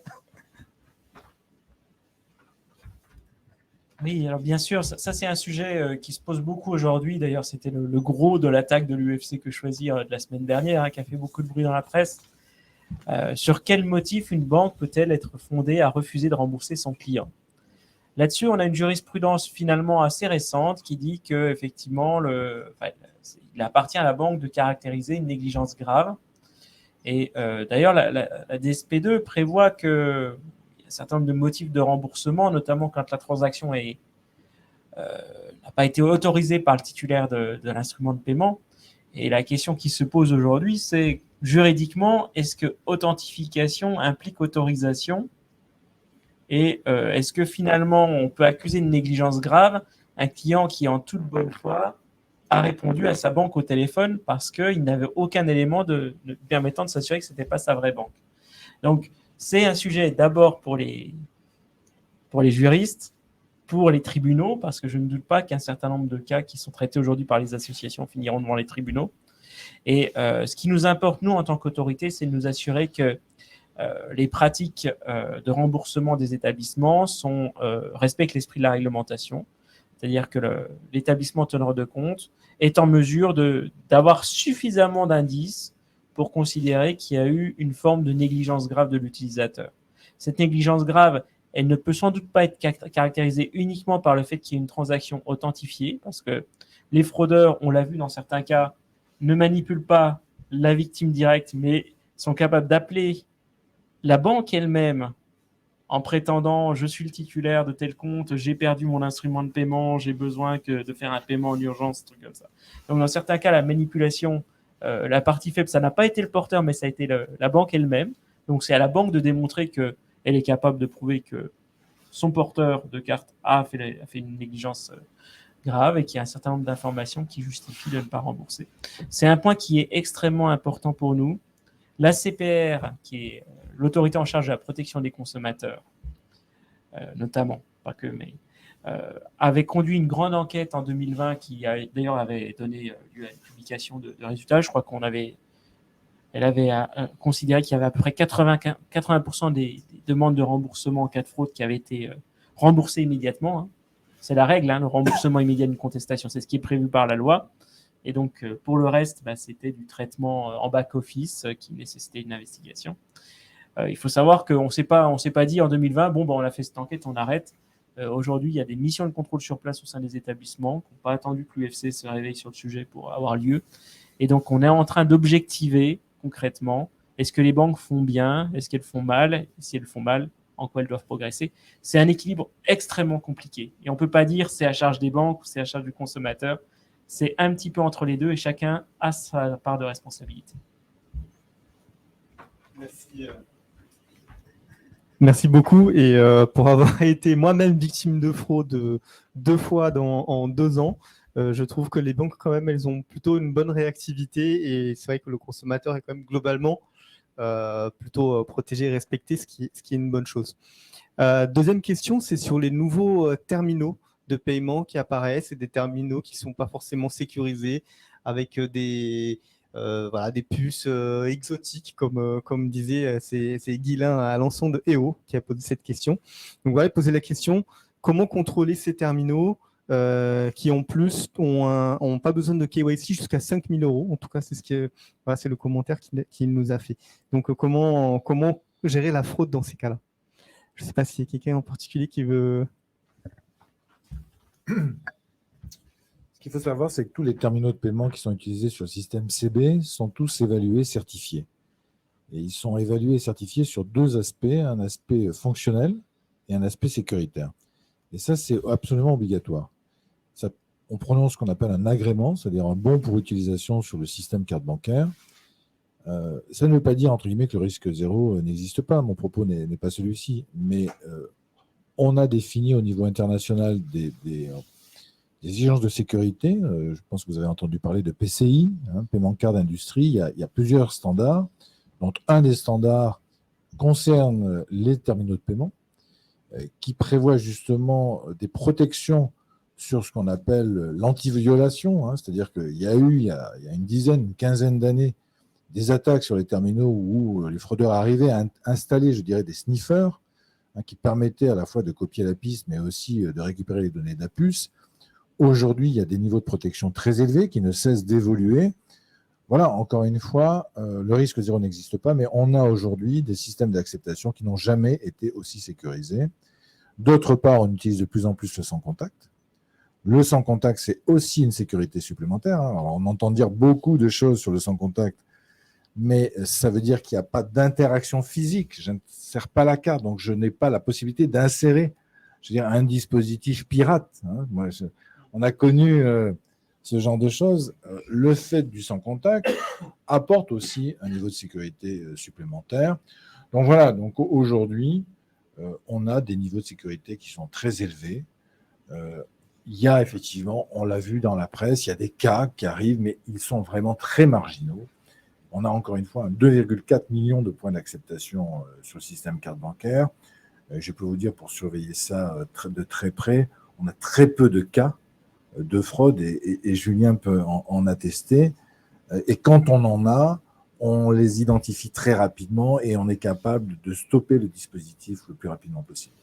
Oui, alors bien sûr, ça c'est un sujet qui se pose beaucoup aujourd'hui. D'ailleurs, c'était le gros de l'attaque de l'UFC Que Choisir de la semaine dernière, hein, qui a fait beaucoup de bruit dans la presse. Sur quel motif une banque peut-elle être fondée à refuser de rembourser son client? Là-dessus, on a une jurisprudence finalement assez récente qui dit qu'effectivement, il appartient à la banque de caractériser une négligence grave. Et d'ailleurs, la DSP2 prévoit qu'il y a un certain nombre de motifs de remboursement, notamment quand la transaction n'a pas été autorisée par le titulaire de l'instrument de paiement. Et la question qui se pose aujourd'hui, c'est juridiquement, est-ce que authentification implique autorisation? Et est-ce que finalement, on peut accuser de négligence grave un client qui, en toute bonne foi, a répondu à sa banque au téléphone parce qu'il n'avait aucun élément permettant de s'assurer que ce n'était pas sa vraie banque? Donc, c'est un sujet d'abord pour les juristes, pour les tribunaux, parce que je ne doute pas qu'un certain nombre de cas qui sont traités aujourd'hui par les associations finiront devant les tribunaux. Et ce qui nous importe, nous, en tant qu'autorité, c'est de nous assurer que les pratiques de remboursement des établissements respectent l'esprit de la réglementation, c'est-à-dire que l'établissement teneur de compte est en mesure d'avoir suffisamment d'indices pour considérer qu'il y a eu une forme de négligence grave de l'utilisateur. Cette négligence grave, elle ne peut sans doute pas être caractérisée uniquement par le fait qu'il y ait une transaction authentifiée, parce que les fraudeurs, on l'a vu dans certains cas, ne manipulent pas la victime directe, mais sont capables d'appeler la banque elle-même en prétendant « je suis le titulaire de tel compte, j'ai perdu mon instrument de paiement, j'ai besoin de faire un paiement en urgence », truc comme ça. Donc, dans certains cas, la manipulation, la partie faible, ça n'a pas été le porteur, mais ça a été la banque elle-même. Donc, c'est à la banque de démontrer qu'elle est capable de prouver que son porteur de carte a fait une négligence grave et qu'il y a un certain nombre d'informations qui justifient de ne pas rembourser. C'est un point qui est extrêmement important pour nous. La CPR, qui est l'autorité en charge de la protection des consommateurs, notamment, pas que, mais avait conduit une grande enquête en 2020 qui d'ailleurs avait donné lieu à une publication de résultats. Je crois elle avait considéré qu'il y avait à peu près 80% des demandes de remboursement en cas de fraude qui avaient été remboursées immédiatement. Hein. C'est la règle, hein, le remboursement immédiat d'une contestation, c'est ce qui est prévu par la loi. Et donc, pour le reste, c'était du traitement en back-office qui nécessitait une investigation. Il faut savoir qu'on ne s'est pas dit en 2020, on a fait cette enquête, on arrête. Aujourd'hui, il y a des missions de contrôle sur place au sein des établissements qui n'ont pas attendu que l'UFC se réveille sur le sujet pour avoir lieu. Et donc, on est en train d'objectiver concrètement, est-ce que les banques font bien, est-ce qu'elles font mal, et si elles font mal, en quoi elles doivent progresser. C'est un équilibre extrêmement compliqué. Et on ne peut pas dire c'est à charge des banques ou c'est à charge du consommateur. C'est un petit peu entre les deux et chacun a sa part de responsabilité. Merci beaucoup. Et pour avoir été moi-même victime de fraude 2 fois en 2 ans, je trouve que les banques, quand même, elles ont plutôt une bonne réactivité. Et c'est vrai que le consommateur est quand même globalement plutôt protégé et respecté, ce qui est une bonne chose. Deuxième question, c'est sur les nouveaux terminaux de paiement qui apparaissent et des terminaux qui ne sont pas forcément sécurisés avec des puces exotiques, comme disait c'est Guilain à Alençon de EO qui a posé cette question. Donc voilà, poser la question, comment contrôler ces terminaux qui en plus ont pas besoin de KYC jusqu'à 5 000 €. En tout cas, c'est le commentaire qu'il nous a fait. Donc comment gérer la fraude dans ces cas-là? Je ne sais pas s'il y a quelqu'un en particulier qui veut... Ce qu'il faut savoir, c'est que tous les terminaux de paiement qui sont utilisés sur le système CB sont tous évalués, certifiés. Et ils sont évalués et certifiés sur 2 aspects, un aspect fonctionnel et un aspect sécuritaire. Et ça, c'est absolument obligatoire. On prononce ce qu'on appelle un agrément, c'est-à-dire un bon pour utilisation sur le système carte bancaire. Ça ne veut pas dire, entre guillemets, que le risque zéro n'existe pas. Mon propos n'est pas celui-ci. Mais on a défini au niveau international des exigences de sécurité. Je pense que vous avez entendu parler de PCI, paiement carte d'industrie. Il y a plusieurs standards. Donc, un des standards concerne les terminaux de paiement qui prévoit justement des protections sur ce qu'on appelle l'anti-violation. C'est-à-dire qu'il y a eu, il y a une quinzaine d'années, des attaques sur les terminaux où les fraudeurs arrivaient à installer, je dirais, des sniffers qui permettaient à la fois de copier la piste, mais aussi de récupérer les données de la puce. Aujourd'hui, il y a des niveaux de protection très élevés qui ne cessent d'évoluer. Voilà, encore une fois, le risque zéro n'existe pas, mais on a aujourd'hui des systèmes d'acceptation qui n'ont jamais été aussi sécurisés. D'autre part, on utilise de plus en plus le sans contact. Le sans contact, c'est aussi une sécurité supplémentaire. Alors, on entend dire beaucoup de choses sur le sans contact, mais ça veut dire qu'il n'y a pas d'interaction physique. Je ne sers pas la carte, donc je n'ai pas la possibilité d'insérer, je veux dire, un dispositif pirate. On a connu ce genre de choses. Le fait du sans contact apporte aussi un niveau de sécurité supplémentaire. Donc voilà, donc aujourd'hui, on a des niveaux de sécurité qui sont très élevés. Il y a effectivement, on l'a vu dans la presse, il y a des cas qui arrivent, mais ils sont vraiment très marginaux. On a encore une fois 2,4 millions de points d'acceptation sur le système carte bancaire. Je peux vous dire, pour surveiller ça de très près, on a très peu de cas de fraude et Julien peut en attester. Et quand on en a, on les identifie très rapidement et on est capable de stopper le dispositif le plus rapidement possible.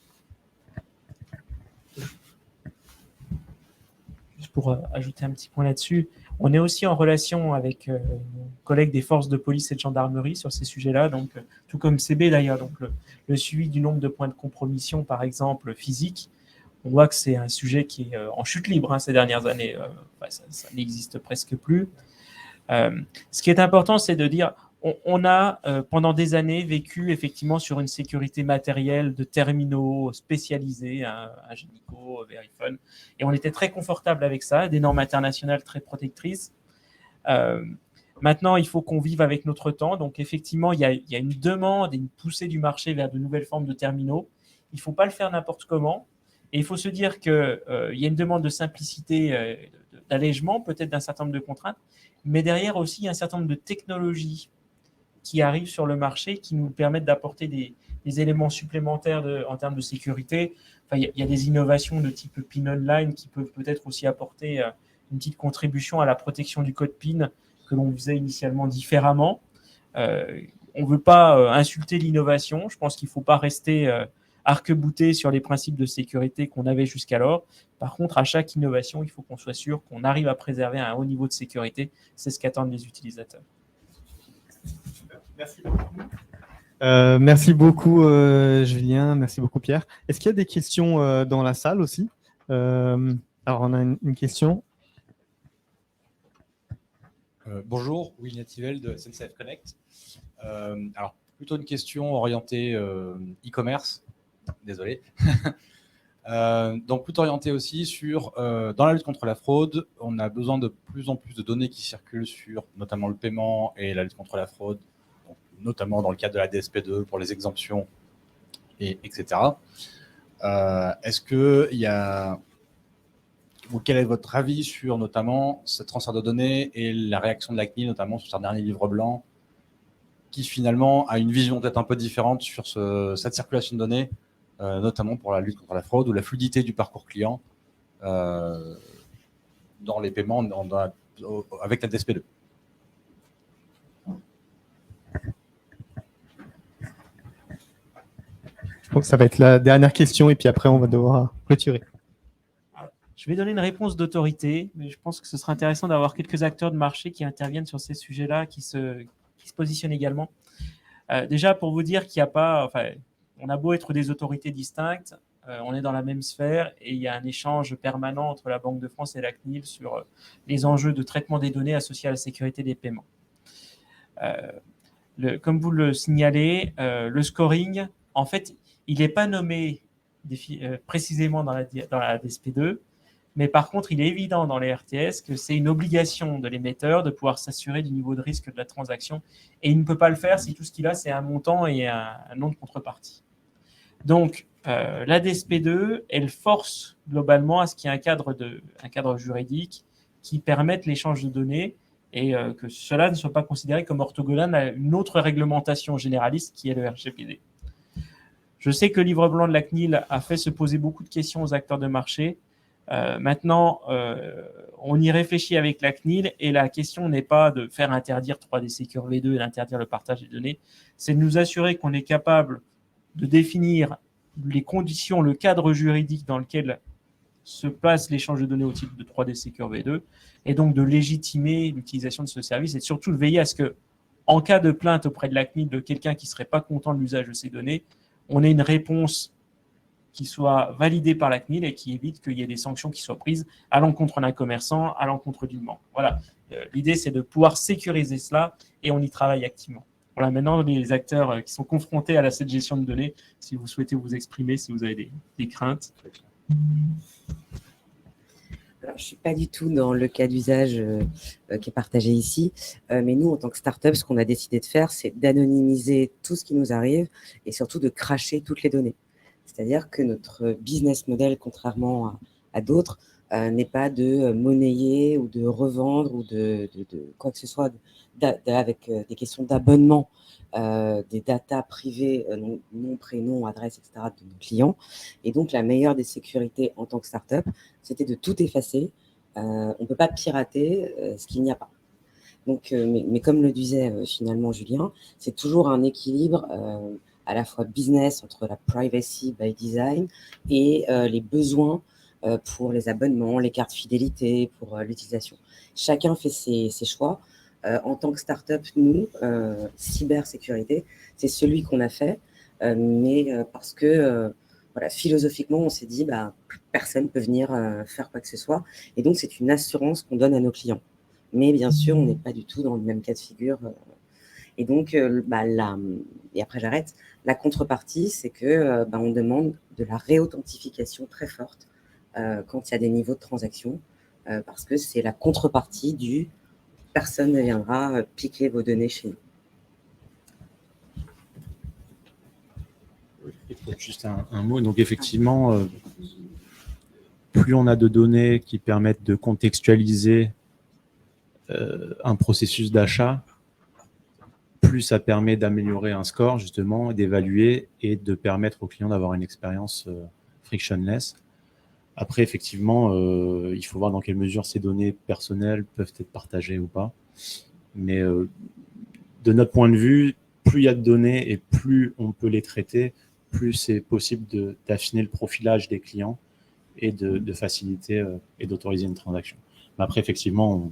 Juste pour ajouter un petit point là-dessus, on est aussi en relation avec nos collègues des forces de police et de gendarmerie sur ces sujets-là, donc tout comme CB d'ailleurs. Donc le suivi du nombre de points de compromission, par exemple, physique, on voit que c'est un sujet qui est en chute libre ces dernières années. Ça n'existe presque plus. Ce qui est important, c'est de dire on a pendant des années vécu effectivement sur une sécurité matérielle de terminaux spécialisés, Ingenico, Verifone, et on était très confortable avec ça, des normes internationales très protectrices. Maintenant, il faut qu'on vive avec notre temps. Donc effectivement, il y a une demande et une poussée du marché vers de nouvelles formes de terminaux. Il ne faut pas le faire n'importe comment. Et il faut se dire qu'il y a une demande de simplicité, d'allègement, peut-être d'un certain nombre de contraintes, mais derrière aussi, il y a un certain nombre de technologies qui arrivent sur le marché qui nous permettent d'apporter des éléments supplémentaires en termes de sécurité. Enfin, il y a des innovations de type PIN online qui peuvent peut-être aussi apporter une petite contribution à la protection du code PIN que l'on faisait initialement différemment. On ne veut pas insulter l'innovation. Je pense qu'il ne faut pas rester arc-bouté sur les principes de sécurité qu'on avait jusqu'alors. Par contre, à chaque innovation, il faut qu'on soit sûr qu'on arrive à préserver un haut niveau de sécurité. C'est ce qu'attendent les utilisateurs. Merci beaucoup. Merci beaucoup, Julien. Merci beaucoup, Pierre. Est-ce qu'il y a des questions dans la salle aussi? Alors, on a une question. Bonjour, Will Nativel de SNCF Connect. Alors, plutôt une question orientée e-commerce. Désolé. Donc, plutôt orientée aussi sur, dans la lutte contre la fraude, on a besoin de plus en plus de données qui circulent sur notamment le paiement et la lutte contre la fraude. Donc, notamment dans le cadre de la DSP2 pour les exemptions, etc. Est-ce que quel est votre avis sur notamment ce transfert de données et la réaction de la CNIL, notamment sur ce dernier livre blanc, qui finalement a une vision peut-être un peu différente sur cette circulation de données, notamment pour la lutte contre la fraude ou la fluidité du parcours client dans les paiements avec la DSP2. Je pense que ça va être la dernière question et puis après, on va devoir clôturer. Je vais donner une réponse d'autorité, mais je pense que ce sera intéressant d'avoir quelques acteurs de marché qui interviennent sur ces sujets-là, qui se positionnent également. Déjà, pour vous dire qu'il n'y a pas... on a beau être des autorités distinctes, on est dans la même sphère et il y a un échange permanent entre la Banque de France et la CNIL sur les enjeux de traitement des données associés à la sécurité des paiements. Comme vous le signalez, le scoring, en fait, il n'est pas nommé précisément dans la DSP2, mais par contre, il est évident dans les RTS que c'est une obligation de l'émetteur de pouvoir s'assurer du niveau de risque de la transaction. Et il ne peut pas le faire si tout ce qu'il a, c'est un montant et un nom de contrepartie. Donc, la DSP2, elle force globalement à ce qu'il y ait un cadre juridique qui permette l'échange de données et que cela ne soit pas considéré comme orthogonal à une autre réglementation généraliste qui est le RGPD. Je sais que le livre blanc de la CNIL a fait se poser beaucoup de questions aux acteurs de marché. Maintenant, on y réfléchit avec la CNIL et la question n'est pas de faire interdire 3D Secure V2 et d'interdire le partage des données, c'est de nous assurer qu'on est capable de définir les conditions, le cadre juridique dans lequel se place l'échange de données au titre de 3D Secure V2 et donc de légitimer l'utilisation de ce service et surtout de veiller à ce que, en cas de plainte auprès de la CNIL de quelqu'un qui ne serait pas content de l'usage de ces données, on ait une réponse qui soit validée par la CNIL et qui évite qu'il y ait des sanctions qui soient prises à l'encontre d'un commerçant, à l'encontre d'une banque. Voilà. L'idée, c'est de pouvoir sécuriser cela et on y travaille activement. Voilà, maintenant, les acteurs qui sont confrontés à cette gestion de données, si vous souhaitez vous exprimer, si vous avez des craintes. Alors, je ne suis pas du tout dans le cas d'usage qui est partagé ici, mais nous, en tant que start-up, ce qu'on a décidé de faire, c'est d'anonymiser tout ce qui nous arrive et surtout de cracher toutes les données. C'est-à-dire que notre business model, contrairement à d'autres, n'est pas de monnayer ou de revendre ou de quoi que ce soit avec des questions d'abonnement, des datas privées, nom, prénom, adresse, etc. de nos clients. Et donc, la meilleure des sécurités en tant que start-up, c'était de tout effacer. On ne peut pas pirater ce qu'il n'y a pas. Donc, mais comme le disait finalement Julien, c'est toujours un équilibre à la fois business entre la privacy by design et les besoins pour les abonnements, les cartes fidélité, pour l'utilisation. Chacun fait ses choix. En tant que start-up, nous, cybersécurité, c'est celui qu'on a fait, mais parce que voilà, philosophiquement, on s'est dit personne ne peut venir faire quoi que ce soit. Et donc, c'est une assurance qu'on donne à nos clients. Mais bien sûr, on n'est pas du tout dans le même cas de figure. Et donc, et après j'arrête, la contrepartie, c'est que on demande de la réauthentification très forte quand il y a des niveaux de transaction, parce que c'est la contrepartie du personne ne viendra piquer vos données chez nous. Juste un mot. Donc effectivement, plus on a de données qui permettent de contextualiser un processus d'achat, plus ça permet d'améliorer un score, justement, d'évaluer et de permettre aux clients d'avoir une expérience frictionless. Après, effectivement, il faut voir dans quelle mesure ces données personnelles peuvent être partagées ou pas. Mais de notre point de vue, plus il y a de données et plus on peut les traiter, plus c'est possible d'affiner le profilage des clients et de faciliter et d'autoriser une transaction. Mais après, effectivement,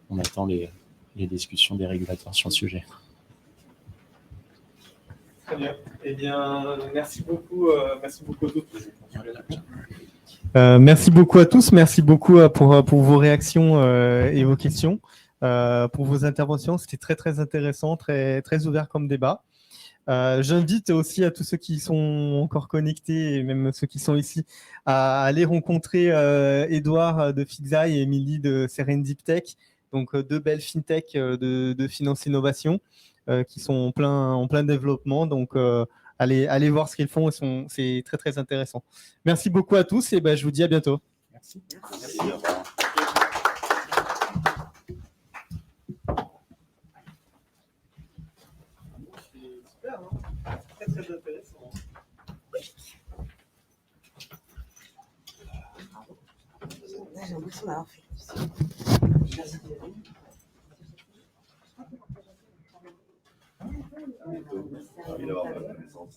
on attend les discussions des régulateurs sur le sujet. Très bien. Eh bien, merci beaucoup à tous. Merci beaucoup à tous. Merci beaucoup pour vos réactions et vos questions, pour vos interventions. C'était très, très intéressant, très, très ouvert comme débat. J'invite aussi à tous ceux qui sont encore connectés et même ceux qui sont ici à aller rencontrer Edouard de Fixeye et Émilie de Serendiptech, donc deux belles fintech de finance innovation. qui sont en plein développement. Donc, allez voir ce qu'ils font. C'est très, très intéressant. Merci beaucoup à tous et je vous dis à bientôt. Merci. Merci, au revoir. J'ai l'impression d'avoir fait. Ravi d'avoir votre connaissance.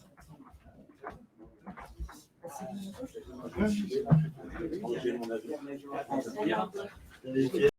J'ai mon avis.